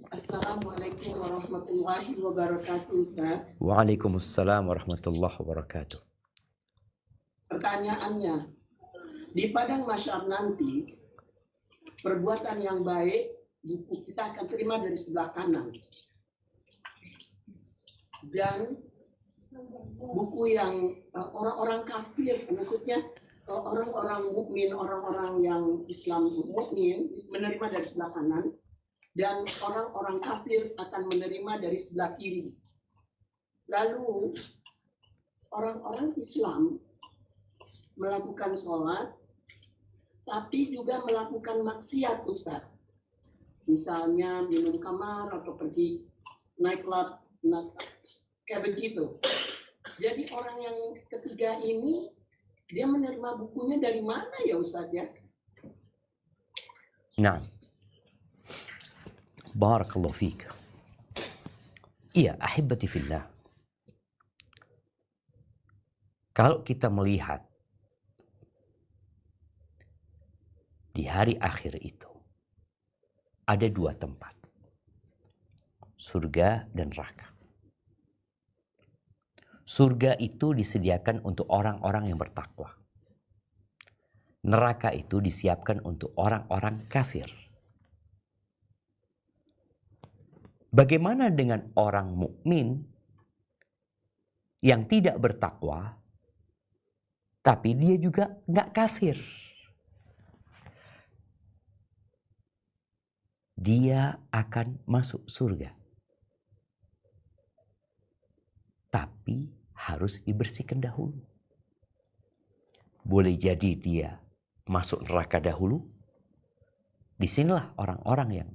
Assalamualaikum warahmatullahi wabarakatuh, Ustaz. Waalaikumsalam warahmatullahi wabarakatuh. Pertanyaannya, di padang mahsyar nanti, perbuatan yang baik buku kita akan terima dari sebelah kanan. Dan buku yang orang-orang kafir, maksudnya orang-orang mukmin, orang-orang yang Islam mukmin menerima dari sebelah kanan, dan orang-orang kafir akan menerima dari sebelah kiri. Lalu orang-orang Islam melakukan sholat, tapi juga melakukan maksiat, Ustaz. Misalnya minum kamar atau pergi naik klub, kayak begitu. Jadi orang yang ketiga ini, dia menerima bukunya dari mana ya Ustaz ya? Nah, barakallahu fiik. Iya, ahibati fillah. Kalau kita melihat di hari akhir itu, ada dua tempat. Surga dan neraka. Surga itu disediakan untuk orang-orang yang bertakwa. Neraka itu disiapkan untuk orang-orang kafir. Bagaimana dengan orang mukmin yang tidak bertakwa, tapi dia juga nggak kafir? Dia akan masuk surga. Tapi harus dibersihkan dahulu. Boleh jadi dia masuk neraka dahulu. Disinilah orang-orang yang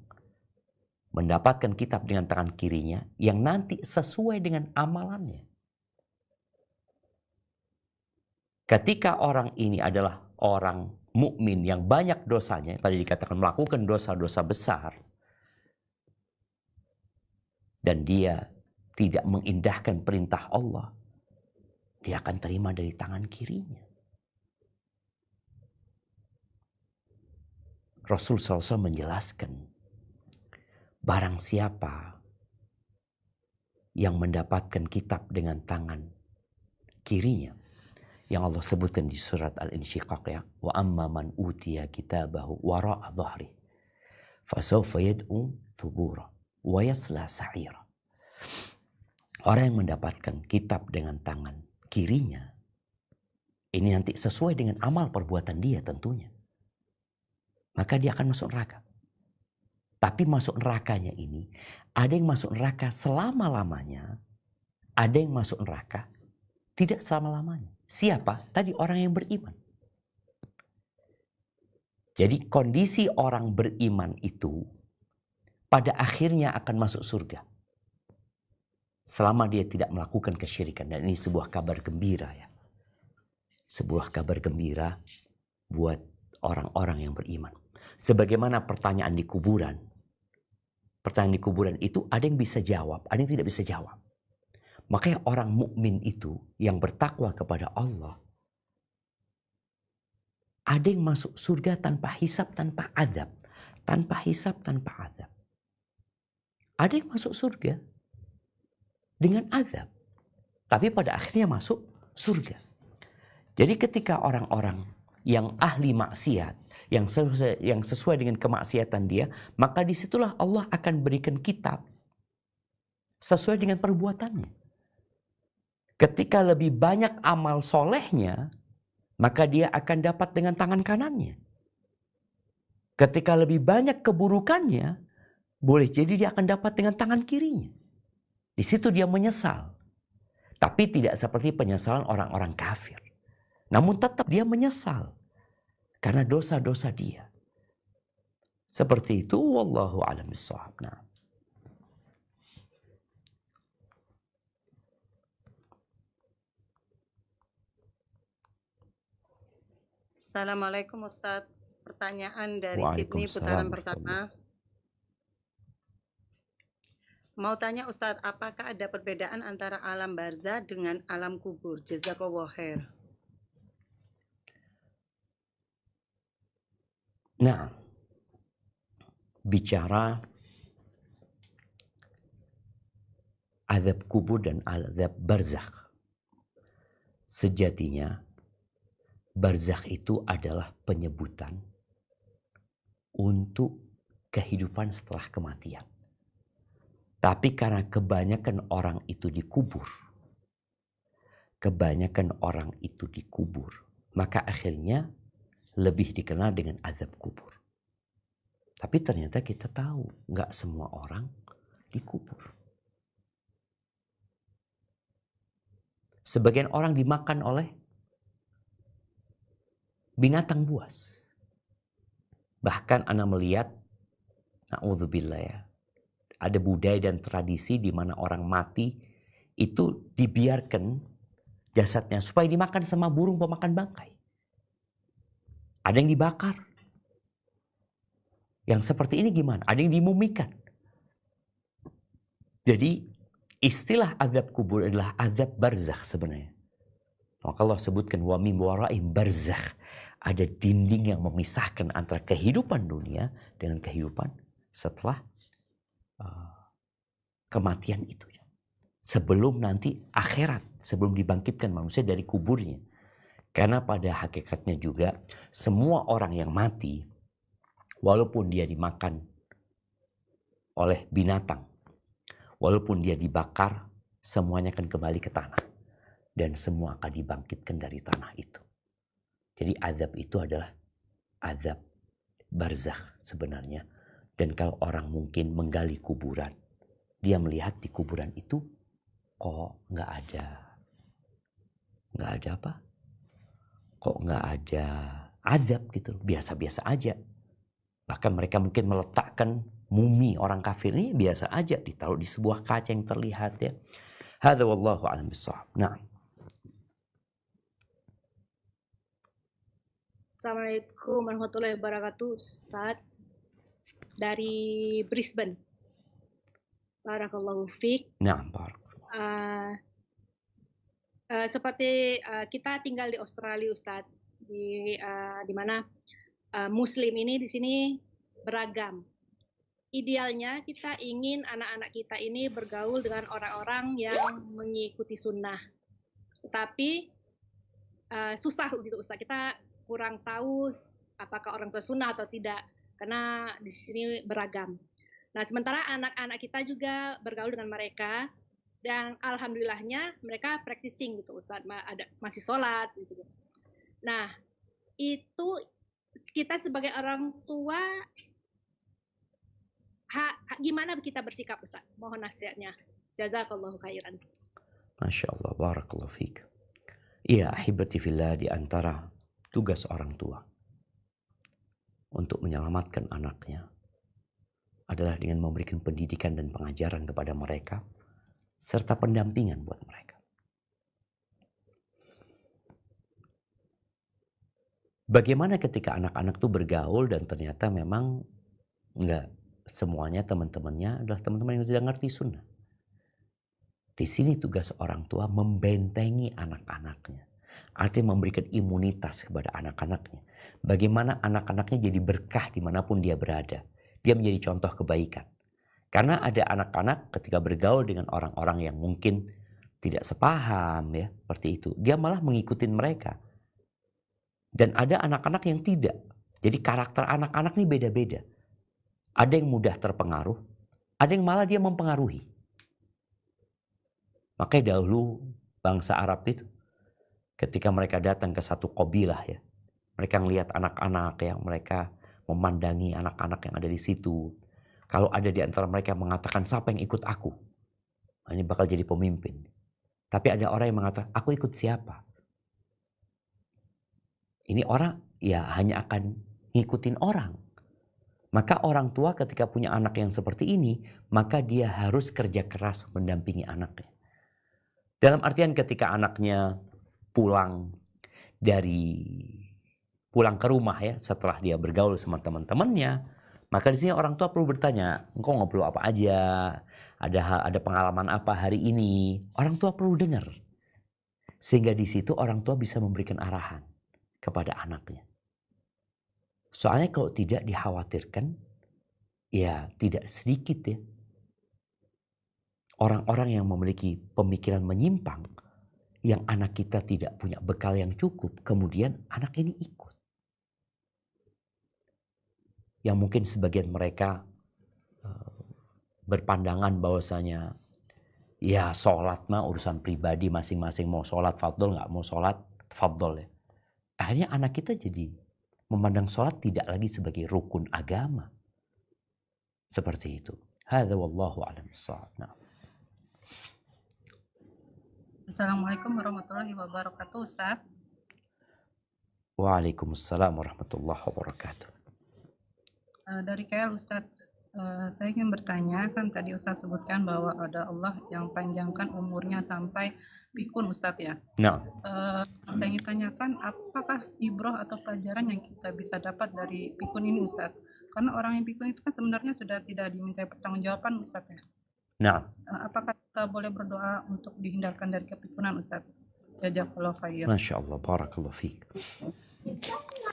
mendapatkan kitab dengan tangan kirinya yang nanti sesuai dengan amalannya. Ketika orang ini adalah orang mukmin yang banyak dosanya, tadi dikatakan melakukan dosa-dosa besar, dan dia tidak mengindahkan perintah Allah, dia akan terima dari tangan kirinya. Rasul SAW menjelaskan, barang siapa yang mendapatkan kitab dengan tangan kirinya, yang Allah sebutkan di surat Al-Insyiqaq ya, wa amma man utiya kitabahu wara'a dhahri fasawfa yad'u thubura wa yasla sa'ira. Orang yang mendapatkan kitab dengan tangan kirinya, ini nanti sesuai dengan amal perbuatan dia tentunya, maka dia akan masuk neraka. Tapi masuk nerakanya ini, ada yang masuk neraka selama-lamanya, ada yang masuk neraka tidak selama-lamanya. Siapa? Tadi orang yang beriman. Jadi kondisi orang beriman itu pada akhirnya akan masuk surga. Selama dia tidak melakukan kesyirikan. Dan ini sebuah kabar gembira ya. Sebuah kabar gembira buat orang-orang yang beriman. Sebagaimana pertanyaan di kuburan. Pertanyaan di kuburan itu ada yang bisa jawab, ada yang tidak bisa jawab. Makanya orang mukmin itu yang bertakwa kepada Allah, ada yang masuk surga tanpa hisab, tanpa adab. Tanpa hisab, tanpa adab. Ada yang masuk surga dengan adab. Tapi pada akhirnya masuk surga. Jadi ketika orang-orang yang ahli maksiat, yang sesuai dengan kemaksiatan dia, maka disitulah Allah akan berikan kitab sesuai dengan perbuatannya. Ketika lebih banyak amal solehnya, maka dia akan dapat dengan tangan kanannya. Ketika lebih banyak keburukannya, boleh jadi dia akan dapat dengan tangan kirinya. Di situ dia menyesal. Tapi tidak seperti penyesalan orang-orang kafir. Namun tetap dia menyesal karena dosa-dosa dia. Seperti itu, wallahu a'lam bishawab. Nah. Assalamualaikum Ustadz. Pertanyaan dari Sydney putaran pertama. Mau tanya Ustadz, apakah ada perbedaan antara alam barzah dengan alam kubur? Jazakallahu khair. Nah, bicara azab kubur dan azab barzakh. Sejatinya barzakh itu adalah penyebutan untuk kehidupan setelah kematian. Tapi karena kebanyakan orang itu dikubur, maka akhirnya lebih dikenal dengan azab kubur. Tapi ternyata kita tahu nggak semua orang dikubur. Sebagian orang dimakan oleh binatang buas. Bahkan ana melihat, na'udzubillah ya, ada budaya dan tradisi di mana orang mati itu dibiarkan jasadnya supaya dimakan sama burung pemakan bangkai. Ada yang dibakar. Yang seperti ini gimana? Ada yang dimumikan. Jadi istilah azab kubur adalah azab barzakh sebenarnya. Maka Allah sebutkan wa min waraihim barzakh. Ada dinding yang memisahkan antara kehidupan dunia dengan kehidupan setelah kematian itu. Sebelum nanti akhirat, sebelum dibangkitkan manusia dari kuburnya. Karena pada hakikatnya juga semua orang yang mati, walaupun dia dimakan oleh binatang, walaupun dia dibakar, semuanya akan kembali ke tanah. Dan semua akan dibangkitkan dari tanah itu. Jadi azab itu adalah azab barzakh sebenarnya. Dan kalau orang mungkin menggali kuburan, dia melihat di kuburan itu kok nggak ada apa? Kok nggak ada azab gitu, biasa-biasa aja. Bahkan mereka mungkin meletakkan mumi orang kafir ini biasa aja, ditaruh di sebuah kaca yang terlihat ya. Hadza wallahu a'lam bissawab. Nah. Assalamualaikum warahmatullahi wabarakatuh, Ustaz. Dari Brisbane. Barakallahu fiik. Nah, barakallahu. Seperti kita tinggal di Australia, Ustaz, di mana Muslim ini di sini beragam. Idealnya kita ingin anak-anak kita ini bergaul dengan orang-orang yang mengikuti sunnah. Tetapi susah gitu, Ustaz. Kita kurang tahu apakah orang tua sunnah atau tidak, karena di sini beragam. Nah, sementara anak-anak kita juga bergaul dengan mereka, dan alhamdulillahnya mereka practicing gitu, Ustaz, masih sholat gitu. Nah, itu kita sebagai orang tua gimana kita bersikap, Ustaz? Mohon nasihatnya. Jazakallahu khairan. Masya Allah, barakallahu fiik. Iya, ahibati fillah, di antara tugas orang tua untuk menyelamatkan anaknya adalah dengan memberikan pendidikan dan pengajaran kepada mereka serta pendampingan buat mereka. Bagaimana ketika anak-anak itu bergaul dan ternyata memang enggak semuanya teman-temannya adalah teman-teman yang tidak ngerti sunnah. Di sini tugas orang tua membentengi anak-anaknya. Artinya memberikan imunitas kepada anak-anaknya. Bagaimana anak-anaknya jadi berkah dimanapun dia berada. Dia menjadi contoh kebaikan. Karena ada anak-anak ketika bergaul dengan orang-orang yang mungkin tidak sepaham ya, seperti itu. Dia malah mengikuti mereka. Dan ada anak-anak yang tidak. Jadi karakter anak-anak ini beda-beda. Ada yang mudah terpengaruh, ada yang malah dia mempengaruhi. Makanya dahulu bangsa Arab itu ketika mereka datang ke satu kabilah ya, mereka melihat anak-anak yang mereka memandangi anak-anak yang ada di situ. Kalau ada di antara mereka yang mengatakan siapa yang ikut aku, ini bakal jadi pemimpin. Tapi ada orang yang mengatakan aku ikut siapa? Ini orang ya hanya akan ngikutin orang. Maka orang tua ketika punya anak yang seperti ini, maka dia harus kerja keras mendampingi anaknya. Dalam artian ketika anaknya pulang ke rumah ya, setelah dia bergaul sama teman-temannya, maka di sini orang tua perlu bertanya, engkau ngobrol apa aja, ada pengalaman apa hari ini. Orang tua perlu dengar, sehingga di situ orang tua bisa memberikan arahan kepada anaknya. Soalnya kalau tidak dikhawatirkan, ya tidak sedikit ya orang-orang yang memiliki pemikiran menyimpang, yang anak kita tidak punya bekal yang cukup, kemudian anak ini ikut. Yang mungkin sebagian mereka berpandangan bahwasanya ya sholat mah urusan pribadi masing-masing, mau sholat fadol nggak mau sholat fadol ya. Akhirnya anak kita jadi memandang sholat tidak lagi sebagai rukun agama. Seperti itu. Hadza wallahu a'lam bissawab. Nah. Assalamualaikum warahmatullahi wabarakatuh, Ustaz. Waalaikumsalam warahmatullahi wabarakatuh. Dari KL, Ustaz. Saya ingin bertanya, kan tadi Ustaz sebutkan bahwa ada Allah yang panjangkan umurnya sampai pikun, Ustaz ya. Nah, Saya ingin tanyakan, apakah ibrah atau pelajaran yang kita bisa dapat dari pikun ini, Ustaz? Karena orang yang pikun itu kan sebenarnya sudah tidak dimintai pertanggungjawaban, Ustaz ya. nah, Apakah kita boleh berdoa untuk dihindarkan dari kepikunan, Ustaz? Jazakallahu khair. Masya Allah, barakallahu fiik.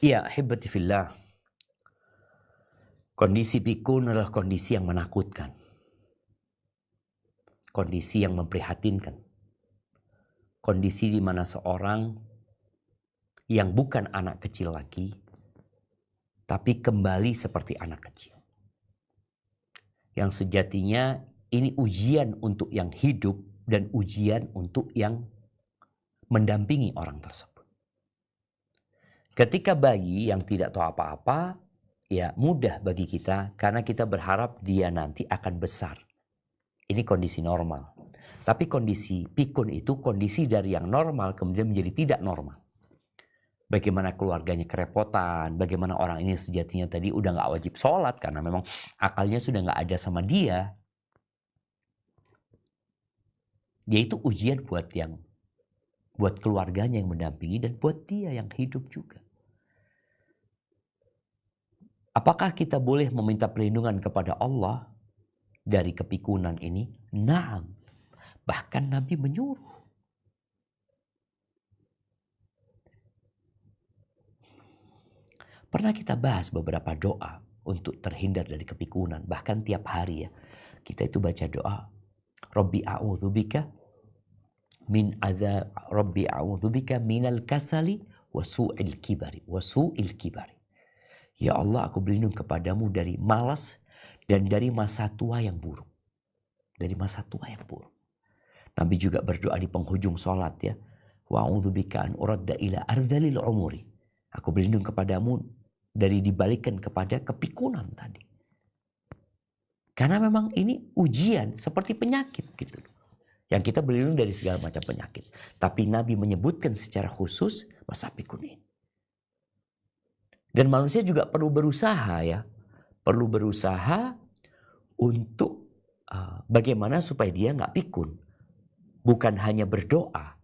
Ya, ahibati fillah. Kondisi pikun adalah kondisi yang menakutkan. Kondisi yang memprihatinkan. Kondisi di mana seorang yang bukan anak kecil lagi, tapi kembali seperti anak kecil. Yang sejatinya ini ujian untuk yang hidup dan ujian untuk yang mendampingi orang tersebut. Ketika bayi yang tidak tahu apa-apa, ya mudah bagi kita karena kita berharap dia nanti akan besar. Ini kondisi normal. Tapi kondisi pikun itu kondisi dari yang normal kemudian menjadi tidak normal. Bagaimana keluarganya kerepotan, bagaimana orang ini sejatinya tadi udah gak wajib sholat karena memang akalnya sudah gak ada sama dia. Yaitu ujian buat keluarganya yang mendampingi dan buat dia yang hidup juga. Apakah kita boleh meminta perlindungan kepada Allah dari kepikunan ini? Naam. Bahkan Nabi menyuruh. Pernah kita bahas beberapa doa untuk terhindar dari kepikunan. Bahkan tiap hari ya. Kita itu baca doa. Rabbi a'udzubika min adza Rabbi a'udzubika minal kasali wa su'il kibari. Wa su'il kibari. Ya Allah, aku berlindung kepadamu dari malas dan dari masa tua yang buruk. Dari masa tua yang buruk. Nabi juga berdoa di penghujung sholat ya. Wa a'udzubika an uradda ila ardhalil umuri. Aku berlindung kepadamu dari dibalikan kepada kepikunan tadi. Karena memang ini ujian seperti penyakit gitu. Yang kita berlindung dari segala macam penyakit. Tapi Nabi menyebutkan secara khusus masa pikun ini. Dan manusia juga perlu berusaha ya. Perlu berusaha untuk bagaimana supaya dia nggak pikun. Bukan hanya berdoa.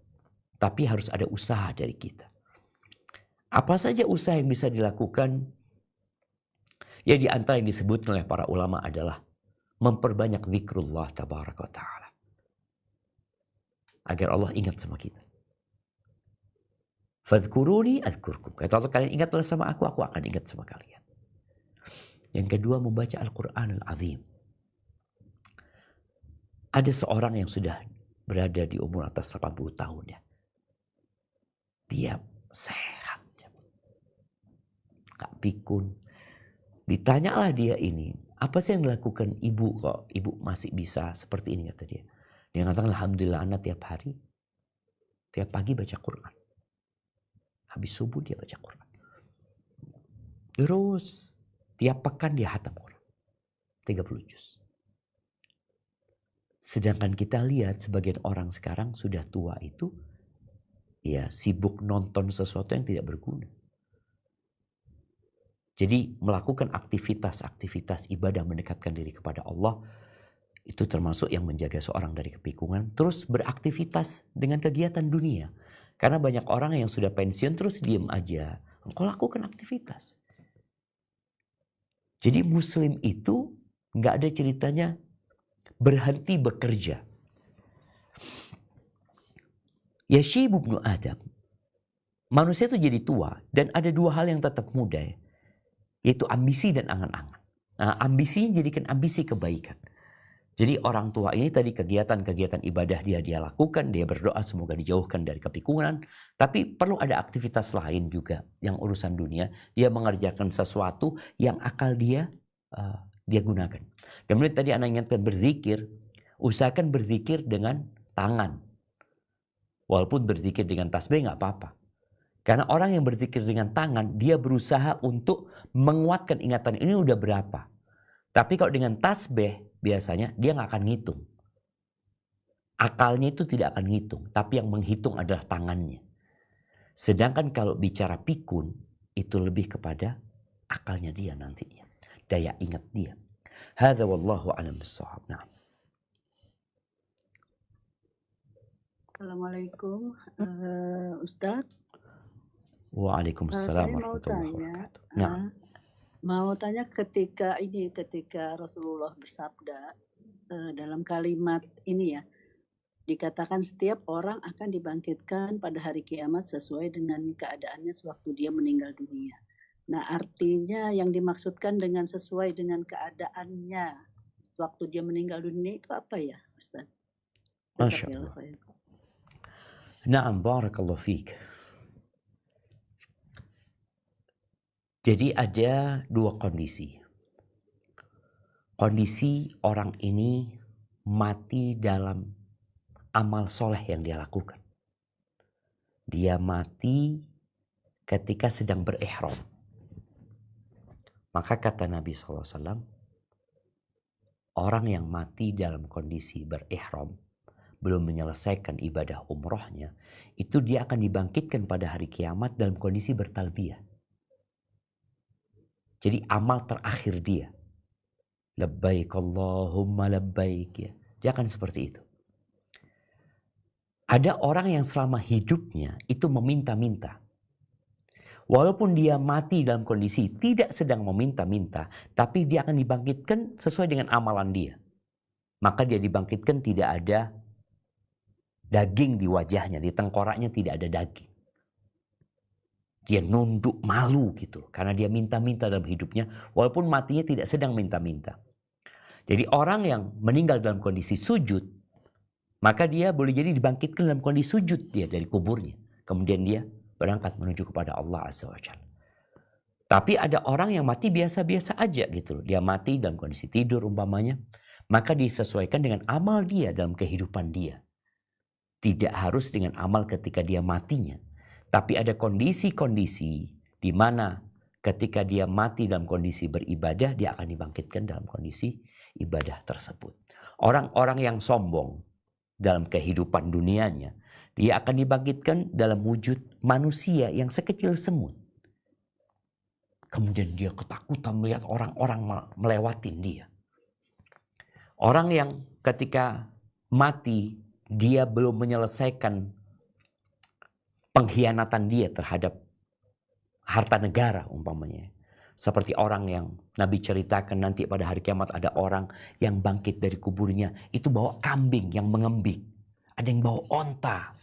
Tapi harus ada usaha dari kita. Apa saja usaha yang bisa dilakukan? Ya di antara yang disebut oleh para ulama adalah memperbanyak zikrullah tabaraka wa ta'ala. Agar Allah ingat sama kita. Fadhkuruni adhkurkum. Kata Allah, kalian ingatlah sama aku akan ingat sama kalian. Yang kedua, membaca Al-Quran Al-Azim. Ada seorang yang sudah berada di umur atas 80 tahun ya. Dia sehat. Gak pikun. Ditanyalah dia ini, apa sih yang dilakukan ibu kok ibu masih bisa seperti ini, kata dia. Dia mengatakan, alhamdulillah anak tiap hari, tiap pagi baca Quran. Habis subuh dia baca Quran. Terus tiap pekan dia hatam Quran. 30 juz. Sedangkan kita lihat sebagian orang sekarang sudah tua itu ya sibuk nonton sesuatu yang tidak berguna. Jadi melakukan aktivitas-aktivitas ibadah mendekatkan diri kepada Allah itu termasuk yang menjaga seorang dari kepikungan. Terus beraktivitas dengan kegiatan dunia. Karena banyak orang yang sudah pensiun terus diem aja. Engkau lakukan aktivitas. Jadi muslim itu nggak ada ceritanya berhenti bekerja. Yashibu ibnu Adam. Manusia itu jadi tua dan ada dua hal yang tetap muda ya. Yaitu ambisi dan angan-angan. Nah, ambisinya jadikan ambisi kebaikan. Jadi orang tua ini tadi kegiatan-kegiatan ibadah dia lakukan. Dia berdoa semoga dijauhkan dari kepikunan. Tapi perlu ada aktivitas lain juga yang urusan dunia. Dia mengerjakan sesuatu yang akal dia gunakan. Kemudian tadi anak ingatkan berzikir. Usahakan berzikir dengan tangan. Walaupun berzikir dengan tasbih nggak apa-apa. Karena orang yang berzikir dengan tangan, dia berusaha untuk menguatkan ingatan ini udah berapa. Tapi kalau dengan tasbih, biasanya dia nggak akan ngitung. Akalnya itu tidak akan ngitung, tapi yang menghitung adalah tangannya. Sedangkan kalau bicara pikun, itu lebih kepada akalnya dia nantinya. Daya ingat dia. Hadza wallahu a'lam bissawab. Nah. Assalamualaikum, Ustadz. Waalaikumsalam Saya mau warahmatullahi tanya, wabarakatuh. Nah. mau tanya ketika Rasulullah bersabda dalam kalimat ini ya, dikatakan setiap orang akan dibangkitkan pada hari kiamat sesuai dengan keadaannya sewaktu dia meninggal dunia. Nah, artinya yang dimaksudkan dengan sesuai dengan keadaannya waktu dia meninggal dunia itu apa ya, Ustaz? Masya Allah. Na'am, barakallahu fiik. Jadi ada dua kondisi. Kondisi orang ini mati dalam amal soleh yang dia lakukan. Dia mati ketika sedang berihram. Maka kata Nabi SAW, orang yang mati dalam kondisi berihram, belum menyelesaikan ibadah umrohnya, itu dia akan dibangkitkan pada hari kiamat dalam kondisi bertalbiyah. Jadi amal terakhir dia. Labbaik Allahumma labbaik. Ya. Dia akan seperti itu. Ada orang yang selama hidupnya itu meminta-minta. Walaupun dia mati dalam kondisi tidak sedang meminta-minta, tapi dia akan dibangkitkan sesuai dengan amalan dia. Maka dia dibangkitkan tidak ada daging di wajahnya, di tengkoraknya tidak ada daging. Dia nunduk malu gitu karena dia minta-minta dalam hidupnya walaupun matinya tidak sedang minta-minta. Jadi orang yang meninggal dalam kondisi sujud, maka dia boleh jadi dibangkitkan dalam kondisi sujud dia dari kuburnya. Kemudian dia berangkat menuju kepada Allah Azza wa Jalla. Tapi ada orang yang mati biasa-biasa aja gitu. Dia mati dalam kondisi tidur umpamanya, maka disesuaikan dengan amal dia dalam kehidupan dia. Tidak harus dengan amal ketika dia matinya. Tapi ada kondisi-kondisi di mana ketika dia mati dalam kondisi beribadah, dia akan dibangkitkan dalam kondisi ibadah tersebut. Orang-orang yang sombong dalam kehidupan dunianya, dia akan dibangkitkan dalam wujud manusia yang sekecil semut. Kemudian dia ketakutan melihat orang-orang melewatin dia. Orang yang ketika mati, dia belum menyelesaikan pengkhianatan dia terhadap harta negara umpamanya. Seperti orang yang Nabi ceritakan nanti pada hari kiamat ada orang yang bangkit dari kuburnya. Itu bawa kambing yang mengembik. Ada yang bawa onta.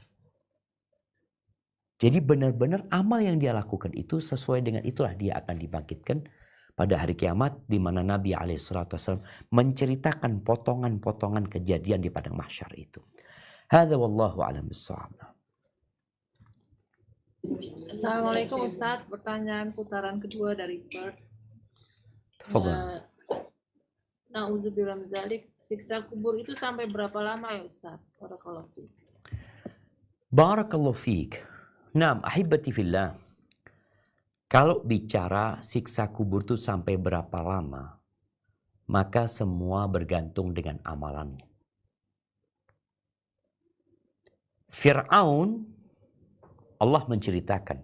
Jadi benar-benar amal yang dia lakukan itu sesuai dengan itulah dia akan dibangkitkan pada hari kiamat. Di mana Nabi SAW menceritakan potongan-potongan kejadian di padang mahsyar itu. Hadza wallahu a'lam bissawab. Assalamualaikum Ustadz, pertanyaan putaran kedua dari Bert. Tafadhal. Nauzubillah min dzalik, siksa kubur itu sampai berapa lama ya Ustadz? Barakallahu fiik. Barakallahu fiik. Naam, ahibati fillah. Kalau bicara siksa kubur itu sampai berapa lama, maka semua bergantung dengan amalannya. Fir'aun, Allah menceritakan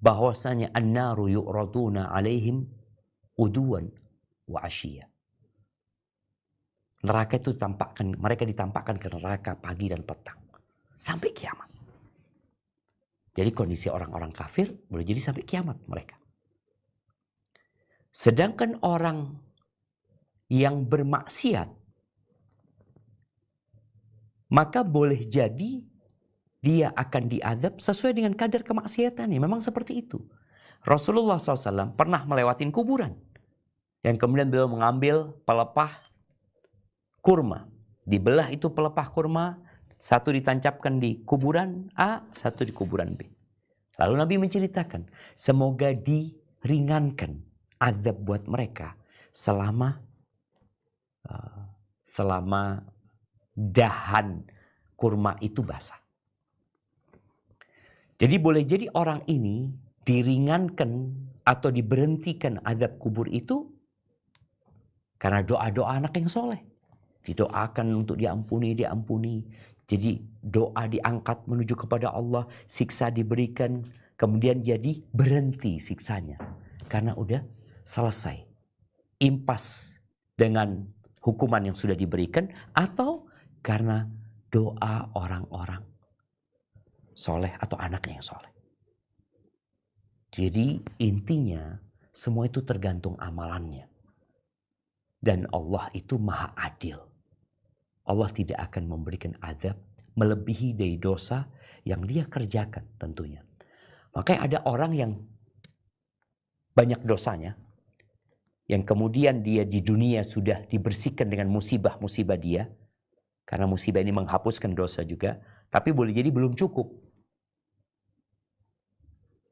bahwasanya an-naru yu'raduna alaihim uduwan wa asyiya. Neraka itu mereka ditampakkan ke neraka pagi dan petang sampai kiamat. Jadi kondisi orang-orang kafir boleh jadi sampai kiamat mereka. Sedangkan orang yang bermaksiat, maka boleh jadi dia akan diazab sesuai dengan kadar kemaksiatannya. Memang seperti itu. Rasulullah SAW pernah melewatin kuburan. Yang kemudian beliau mengambil pelepah kurma. Dibelah itu pelepah kurma. Satu ditancapkan di kuburan A, satu di kuburan B. Lalu Nabi menceritakan, semoga diringankan azab buat mereka selama dahan kurma itu basah. Jadi boleh jadi orang ini diringankan atau diberhentikan azab kubur itu karena doa-doa anak yang soleh. didoakan untuk diampuni. Jadi doa diangkat menuju kepada Allah, siksa diberikan, kemudian jadi berhenti siksanya. Karena udah selesai. Impas dengan hukuman yang sudah diberikan, atau karena doa orang-orang soleh atau anaknya yang soleh. Jadi intinya semua itu tergantung amalannya. Dan Allah itu maha adil. Allah tidak akan memberikan azab melebihi dari dosa yang dia kerjakan tentunya. Makanya ada orang yang banyak dosanya, yang kemudian dia di dunia sudah dibersihkan dengan musibah-musibah dia, karena musibah ini menghapuskan dosa juga, tapi boleh jadi belum cukup.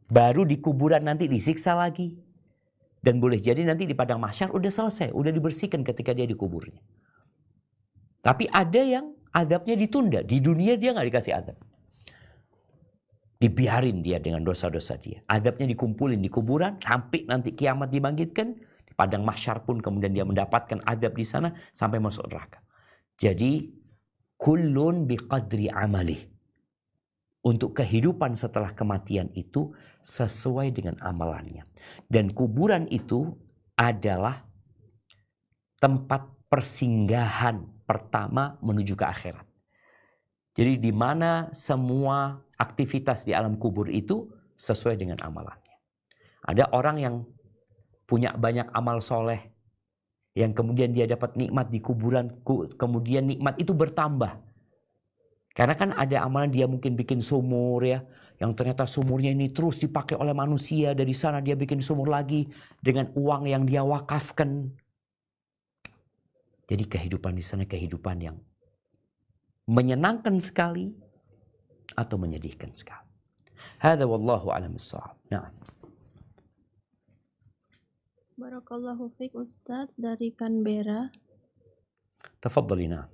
Baru di kuburan nanti disiksa lagi. Dan boleh jadi nanti di padang mahsyar udah selesai, udah dibersihkan ketika dia dikuburnya. Tapi ada yang azabnya ditunda. Di dunia dia nggak dikasih azab. Dibiarin dia dengan dosa-dosa dia. Azabnya dikumpulin di kuburan sampai nanti kiamat dibangkitkan. Di padang mahsyar pun kemudian dia mendapatkan azab di sana sampai masuk neraka. Jadi kullun biqadri amalih. Untuk kehidupan setelah kematian itu sesuai dengan amalannya. Dan kuburan itu adalah tempat persinggahan pertama menuju ke akhirat. Jadi di mana semua aktivitas di alam kubur itu sesuai dengan amalannya. Ada orang yang punya banyak amal soleh, yang kemudian dia dapat nikmat di kuburan, kemudian nikmat itu bertambah. Karena kan ada amalan dia mungkin bikin sumur ya, yang ternyata sumurnya ini terus dipakai oleh manusia, dari sana dia bikin sumur lagi dengan uang yang dia wakafkan. Jadi kehidupan di sana kehidupan yang menyenangkan sekali atau menyedihkan sekali. Hadza wallahu a'lam bissawab. Nah. Barakallahu fiik Ustaz dari Canberra. Tafadhalina.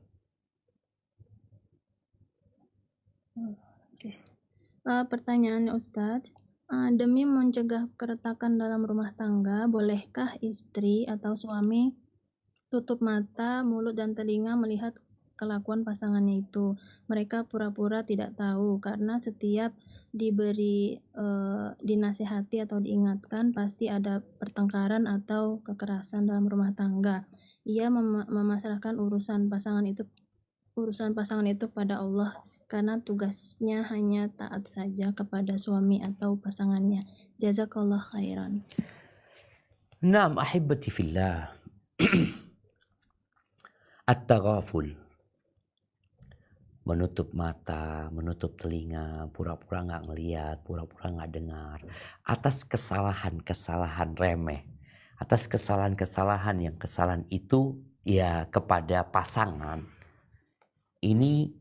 Oke. Pertanyaannya Ustaz, demi mencegah keretakan dalam rumah tangga, bolehkah istri atau suami tutup mata, mulut, dan telinga melihat kelakuan pasangannya itu? Mereka pura-pura tidak tahu karena setiap diberi dinasihati atau diingatkan pasti ada pertengkaran atau kekerasan dalam rumah tangga. Ia memasrahkan urusan pasangan itu pada Allah karena tugasnya hanya taat saja kepada suami atau pasangannya. Jazakallah khairan. Naam ahibati fillah. At-taghaful. Menutup mata, menutup telinga, pura-pura nggak ngelihat, pura-pura nggak dengar. Atas kesalahan-kesalahan remeh. Atas kesalahan-kesalahan yang kesalahan itu ya kepada pasangan. Ini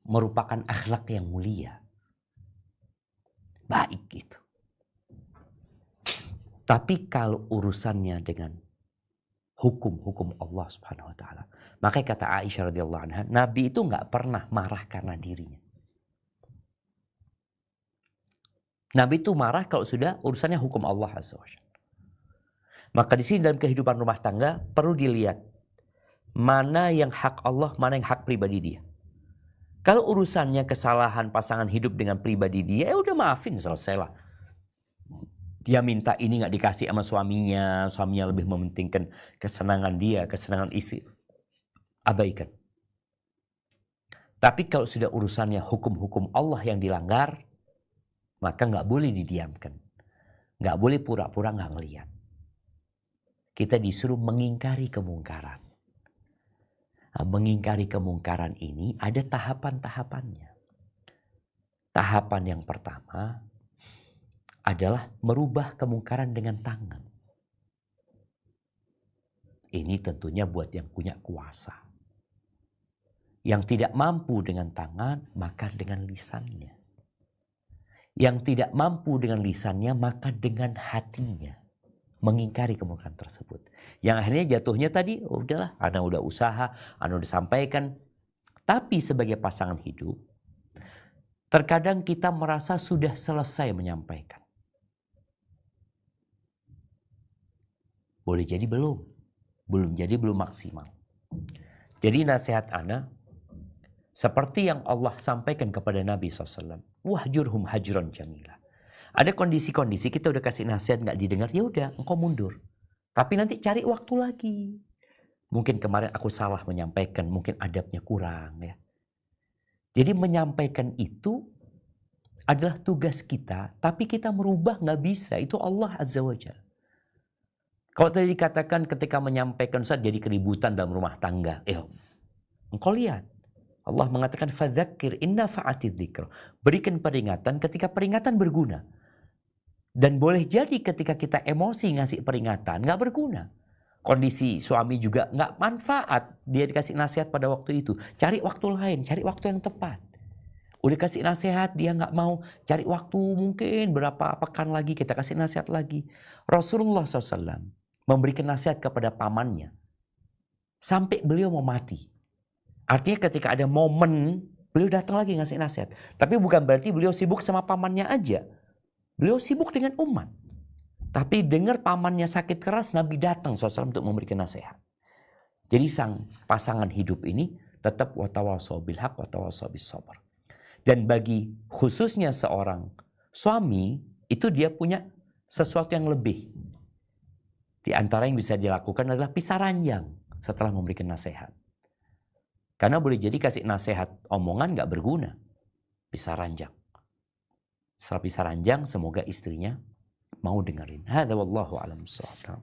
merupakan akhlak yang mulia. Baik gitu. Tapi kalau urusannya dengan hukum-hukum Allah Subhanahu wa taala, makanya kata Aisyah radhiyallahu anha, Nabi itu nggak pernah marah karena dirinya. Nabi itu marah kalau sudah urusannya hukum Allah Azza wa Jalla. Maka di sini dalam kehidupan rumah tangga perlu dilihat mana yang hak Allah, mana yang hak pribadi dia. Kalau urusannya kesalahan pasangan hidup dengan pribadi dia, ya udah maafin, selesailah. Dia minta ini nggak dikasih sama suaminya lebih mementingkan kesenangan dia, kesenangan istri, abaikan. Tapi kalau sudah urusannya hukum-hukum Allah yang dilanggar, maka nggak boleh didiamkan, nggak boleh pura-pura nggak ngelihat. Kita disuruh mengingkari kemungkaran. Nah, mengingkari kemungkaran ini ada tahapan-tahapannya. Tahapan yang pertama adalah merubah kemungkaran dengan tangan. Ini tentunya buat yang punya kuasa. Yang tidak mampu dengan tangan, maka dengan lisannya. Yang tidak mampu dengan lisannya, maka dengan hatinya. Mengingkari kemungkaran tersebut. Yang akhirnya jatuhnya tadi, udahlah, Anda udah usaha, Anda udah sampaikan. Tapi sebagai pasangan hidup, terkadang kita merasa sudah selesai menyampaikan. Boleh jadi belum jadi belum maksimal. Jadi nasihat ana seperti yang Allah sampaikan kepada Nabi SAW. Wahjurhum hajron jamila. Ada kondisi-kondisi kita udah kasih nasihat nggak didengar, ya udah engkau mundur. Tapi nanti cari waktu lagi. Mungkin kemarin aku salah menyampaikan, mungkin adabnya kurang ya. Jadi menyampaikan itu adalah tugas kita, tapi kita merubah nggak bisa. Itu Allah Azza wa Jalla. Kalau tadi dikatakan ketika menyampaikan Ustaz jadi keributan dalam rumah tangga. Engkau lihat. Allah mengatakan fadzakir inna fa'atid dzikr. Berikan peringatan ketika peringatan berguna. Dan boleh jadi ketika kita emosi ngasih peringatan nggak berguna. Kondisi suami juga nggak manfaat. Dia dikasih nasihat pada waktu itu. Cari waktu lain, cari waktu yang tepat. Udah kasih nasihat dia nggak mau, cari waktu mungkin berapa pekan lagi kita kasih nasihat lagi. Rasulullah SAW memberikan nasihat kepada pamannya sampai beliau mau mati. Artinya ketika ada momen beliau datang lagi ngasih nasihat. Tapi bukan berarti beliau sibuk sama pamannya aja. Beliau sibuk dengan umat. Tapi dengar pamannya sakit keras, Nabi datang SAW untuk memberikan nasihat. Jadi sang pasangan hidup ini tetap watawasau bil haq watawasau bis sabr. Dan bagi khususnya seorang suami itu dia punya sesuatu yang lebih. Di antara yang bisa dilakukan adalah pisah ranjang setelah memberikan nasihat. Karena boleh jadi kasih nasihat omongan gak berguna. Pisah ranjang. Setelah pisah ranjang semoga istrinya mau dengerin. Hadza wallahu a'lam bissawab.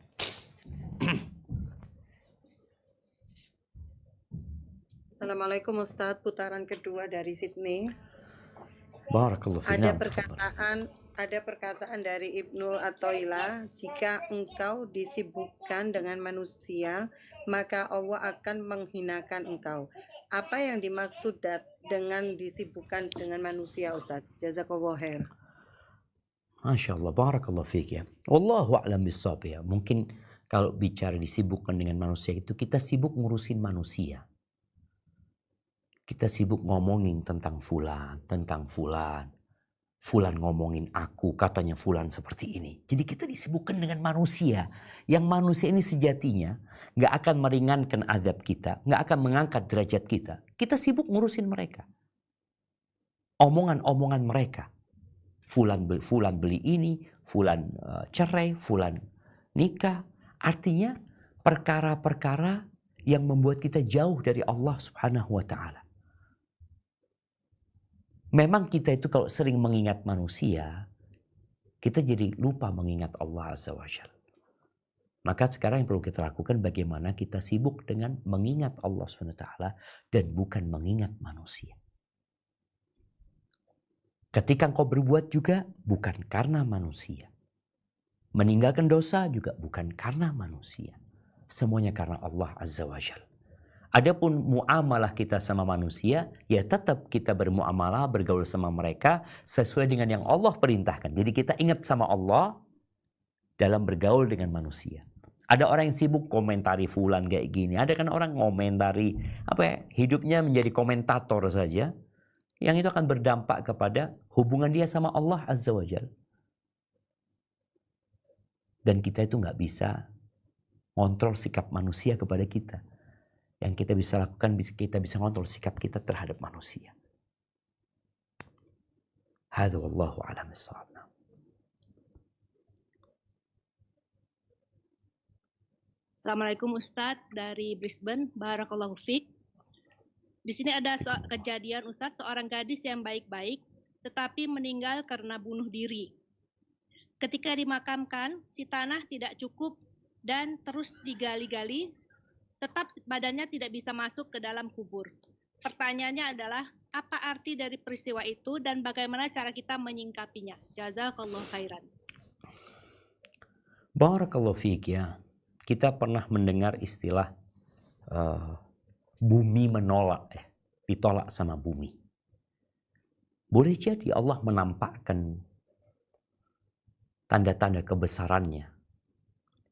Assalamualaikum Ustadz, putaran kedua dari Sydney. Barakallahu fiik. Ada perkataan dari Ibnu Athaillah, jika engkau disibukkan dengan manusia, maka Allah akan menghinakan engkau. Apa yang dimaksud dengan disibukkan dengan manusia, Ustadz? Jazakallahu khair. Masya Allah, barakallahu fiik ya. Wallahu a'lam bissawab ya. Mungkin kalau bicara disibukkan dengan manusia itu kita sibuk ngurusin manusia. Kita sibuk ngomongin tentang fulan. Fulan ngomongin aku, katanya fulan seperti ini. Jadi kita disibukkan dengan manusia. Yang manusia ini sejatinya gak akan meringankan azab kita. Gak akan mengangkat derajat kita. Kita sibuk ngurusin mereka. Omongan-omongan mereka. Fulan beli ini, fulan cerai, fulan nikah. Artinya perkara-perkara yang membuat kita jauh dari Allah Subhanahu wa ta'ala. Memang kita itu kalau sering mengingat manusia, kita jadi lupa mengingat Allah Azza wa Jalla. Maka sekarang yang perlu kita lakukan bagaimana kita sibuk dengan mengingat Allah Subhanahu wa ta'ala dan bukan mengingat manusia. Ketika engkau berbuat juga bukan karena manusia. Meninggalkan dosa juga bukan karena manusia. Semuanya karena Allah Azza wa Jalla. Adapun muamalah kita sama manusia, ya tetap kita bermuamalah, bergaul sama mereka sesuai dengan yang Allah perintahkan. Jadi kita ingat sama Allah dalam bergaul dengan manusia. Ada orang yang sibuk komentari fulan kayak gini. Ada kan orang komentari hidupnya menjadi komentator saja. Yang itu akan berdampak kepada hubungan dia sama Allah Azza wa Jalla. Dan kita itu nggak bisa ngontrol sikap manusia kepada kita. Yang kita bisa lakukan, kita bisa ngontrol sikap kita terhadap manusia. Hadza wallahu a'lam bissawab. Assalamualaikum Ustadz dari Brisbane, barakallahu fiik. Di sini ada kejadian Ustadz, seorang gadis yang baik-baik tetapi meninggal karena bunuh diri. Ketika dimakamkan, si tanah tidak cukup dan terus digali-gali, tetap badannya tidak bisa masuk ke dalam kubur. Pertanyaannya adalah, apa arti dari peristiwa itu dan bagaimana cara kita menyingkapinya? Jazakallahu khairan. Barakallahu fiik ya. Kita pernah mendengar istilah bumi menolak, ditolak sama bumi. Boleh jadi Allah menampakkan tanda-tanda kebesarannya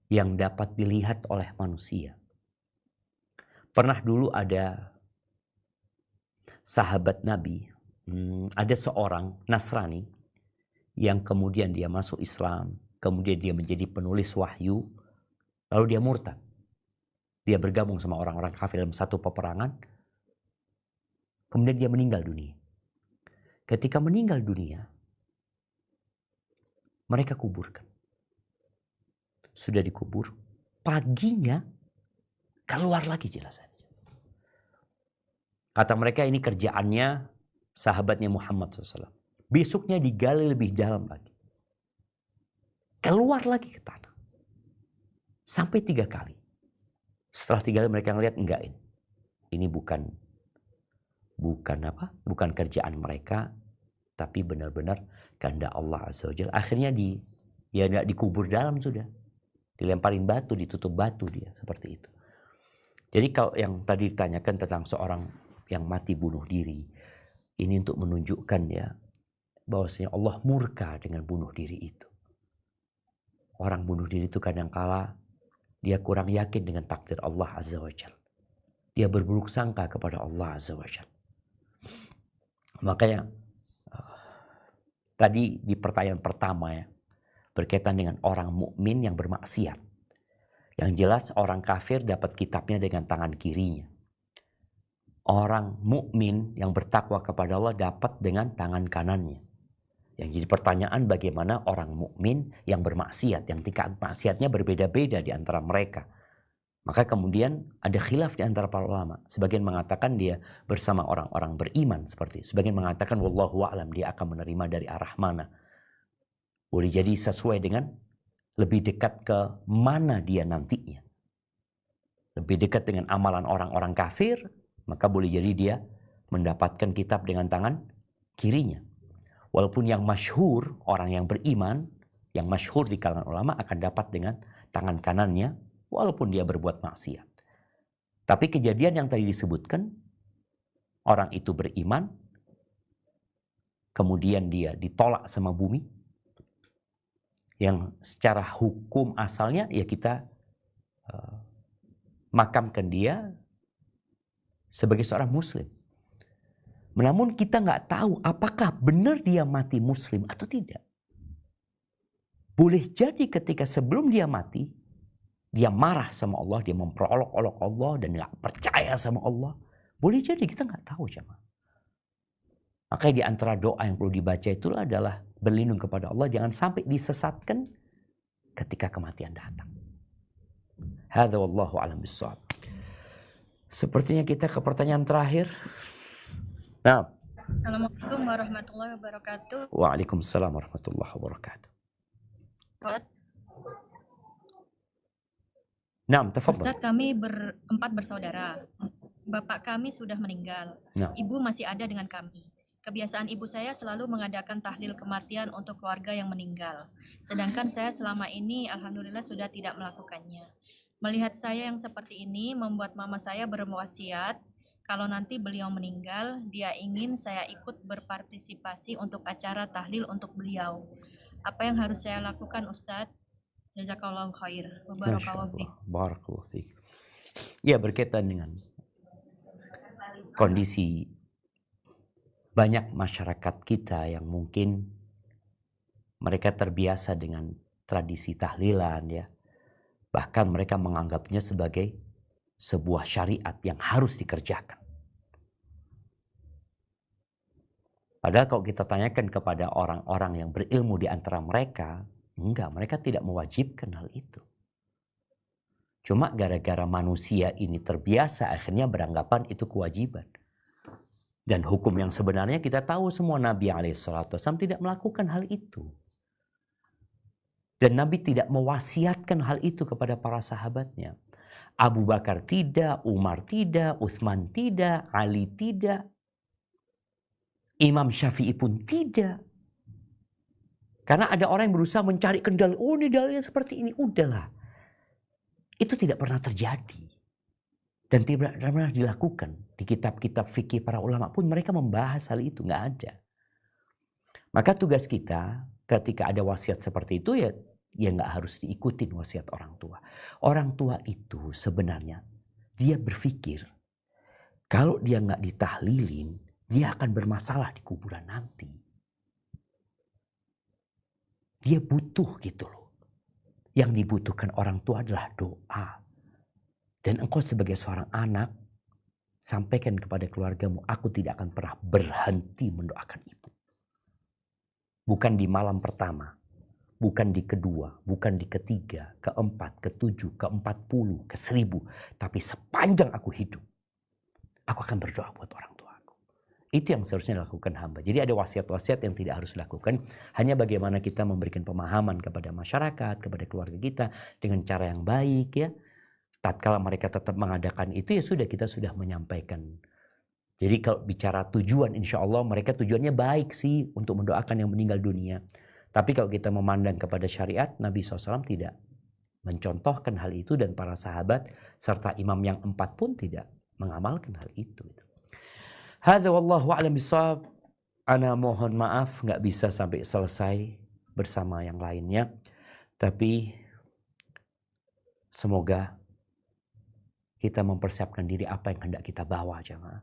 yang dapat dilihat oleh manusia. Pernah dulu ada sahabat Nabi, ada seorang Nasrani yang kemudian dia masuk Islam, kemudian dia menjadi penulis wahyu, lalu dia murtad. Dia bergabung sama orang-orang kafir dalam satu peperangan. Kemudian dia meninggal dunia. Ketika meninggal dunia, mereka kuburkan. Sudah dikubur. Paginya keluar lagi jelasannya. Kata mereka ini kerjaannya sahabatnya Muhammad SAW. Besoknya digali lebih dalam lagi. Keluar lagi ke tanah. Sampai 3 kali. Setelah 3 kali mereka ngelihat enggak ini. Ini bukan kerjaan mereka, tapi benar-benar kehendak Allah Azza wa Jalla. Akhirnya enggak dikubur dalam sudah. Dilemparin batu, ditutup batu dia, seperti itu. Jadi kalau yang tadi ditanyakan tentang seorang yang mati bunuh diri, ini untuk menunjukkan ya bahwasanya Allah murka dengan bunuh diri itu. Orang bunuh diri itu kadangkala dia kurang yakin dengan takdir Allah Azza wa Jalla. Dia berburuk sangka kepada Allah Azza wa Jalla. Makanya tadi di pertanyaan pertama ya, berkaitan dengan orang mukmin yang bermaksiat. Yang jelas orang kafir dapat kitabnya dengan tangan kirinya. Orang mukmin yang bertakwa kepada Allah dapat dengan tangan kanannya. Yang jadi pertanyaan bagaimana orang mukmin yang bermaksiat, yang tingkat maksiatnya berbeda-beda di antara mereka. Maka kemudian ada khilaf di antara para ulama. Sebagian mengatakan dia bersama orang-orang beriman seperti itu. Sebagian mengatakan wallahu a'lam, dia akan menerima dari arah mana. Boleh jadi sesuai dengan lebih dekat ke mana dia nantinya. Lebih dekat dengan amalan orang-orang kafir, maka boleh jadi dia mendapatkan kitab dengan tangan kirinya. Walaupun yang masyhur, orang yang beriman, yang masyhur di kalangan ulama akan dapat dengan tangan kanannya, walaupun dia berbuat maksiat. Tapi kejadian yang tadi disebutkan, orang itu beriman, kemudian dia ditolak sama bumi, yang secara hukum asalnya ya kita makamkan dia sebagai seorang muslim. Namun kita nggak tahu apakah benar dia mati muslim atau tidak. Boleh jadi ketika sebelum dia mati, dia marah sama Allah, dia memperolok-olok Allah dan nggak percaya sama Allah. Boleh jadi kita nggak tahu jemaah. Makanya di antara doa yang perlu dibaca itulah adalah berlindung kepada Allah, jangan sampai disesatkan ketika kematian datang. Hadza wallahu a'lam bissawab. Sepertinya kita ke pertanyaan terakhir. Nah. Assalamualaikum warahmatullahi wabarakatuh. Waalaikumsalam warahmatullahi wabarakatuh. Nah, tafadhal. Ustaz, kami berempat bersaudara. Bapak kami sudah meninggal. Nah. Ibu masih ada dengan kami. Kebiasaan ibu saya selalu mengadakan tahlil kematian untuk keluarga yang meninggal. Sedangkan saya selama ini alhamdulillah sudah tidak melakukannya. Melihat saya yang seperti ini membuat mama saya berwasiat kalau nanti beliau meninggal, dia ingin saya ikut berpartisipasi untuk acara tahlil untuk beliau. Apa yang harus saya lakukan, Ustadz? Jazakallahu khair. Barakallahu fiik. Barakallahu fiik. Ya, berkaitan dengan kondisi banyak masyarakat kita yang mungkin mereka terbiasa dengan tradisi tahlilan ya. Bahkan mereka menganggapnya sebagai sebuah syariat yang harus dikerjakan. Padahal kalau kita tanyakan kepada orang-orang yang berilmu di antara mereka, enggak, mereka tidak mewajibkan hal itu. Cuma gara-gara manusia ini terbiasa akhirnya beranggapan itu kewajiban. Dan hukum yang sebenarnya kita tahu semua Nabi SAW tidak melakukan hal itu. Dan Nabi tidak mewasiatkan hal itu kepada para sahabatnya. Abu Bakar tidak, Umar tidak, Utsman tidak, Ali tidak. Imam Syafi'i pun tidak. Karena ada orang yang berusaha mencari kendali. Oh, ini dalilnya seperti ini. Udahlah. Itu tidak pernah terjadi. Dan tidak pernah dilakukan. Di kitab-kitab fikih para ulama pun mereka membahas hal itu. Nggak ada. Maka tugas kita ketika ada wasiat seperti itu ya nggak harus diikutin wasiat orang tua. Orang tua itu sebenarnya dia berpikir kalau dia nggak ditahlilin, dia akan bermasalah di kuburan nanti. Dia butuh gitu loh. Yang dibutuhkan orang tua adalah doa. Dan engkau sebagai seorang anak, sampaikan kepada keluargamu, aku tidak akan pernah berhenti mendoakan ibu. Bukan di malam pertama, bukan di kedua, bukan di ketiga, keempat, ketujuh, ke-40, ke-1000. Tapi sepanjang aku hidup, aku akan berdoa buat orang tua aku. Itu yang seharusnya dilakukan hamba. Jadi ada wasiat-wasiat yang tidak harus dilakukan. Hanya bagaimana kita memberikan pemahaman kepada masyarakat, kepada keluarga kita dengan cara yang baik ya. Tatkala mereka tetap mengadakan itu ya sudah, kita sudah menyampaikan. Jadi kalau bicara tujuan, insya Allah mereka tujuannya baik sih untuk mendoakan yang meninggal dunia. Tapi kalau kita memandang kepada syariat, Nabi SAW tidak mencontohkan hal itu dan para sahabat serta imam yang 4 pun tidak mengamalkan hal itu. Hadza wallahu a'lam bishawab. Ana mohon maaf nggak bisa sampai selesai bersama yang lainnya. Tapi semoga kita mempersiapkan diri apa yang hendak kita bawa jemaah.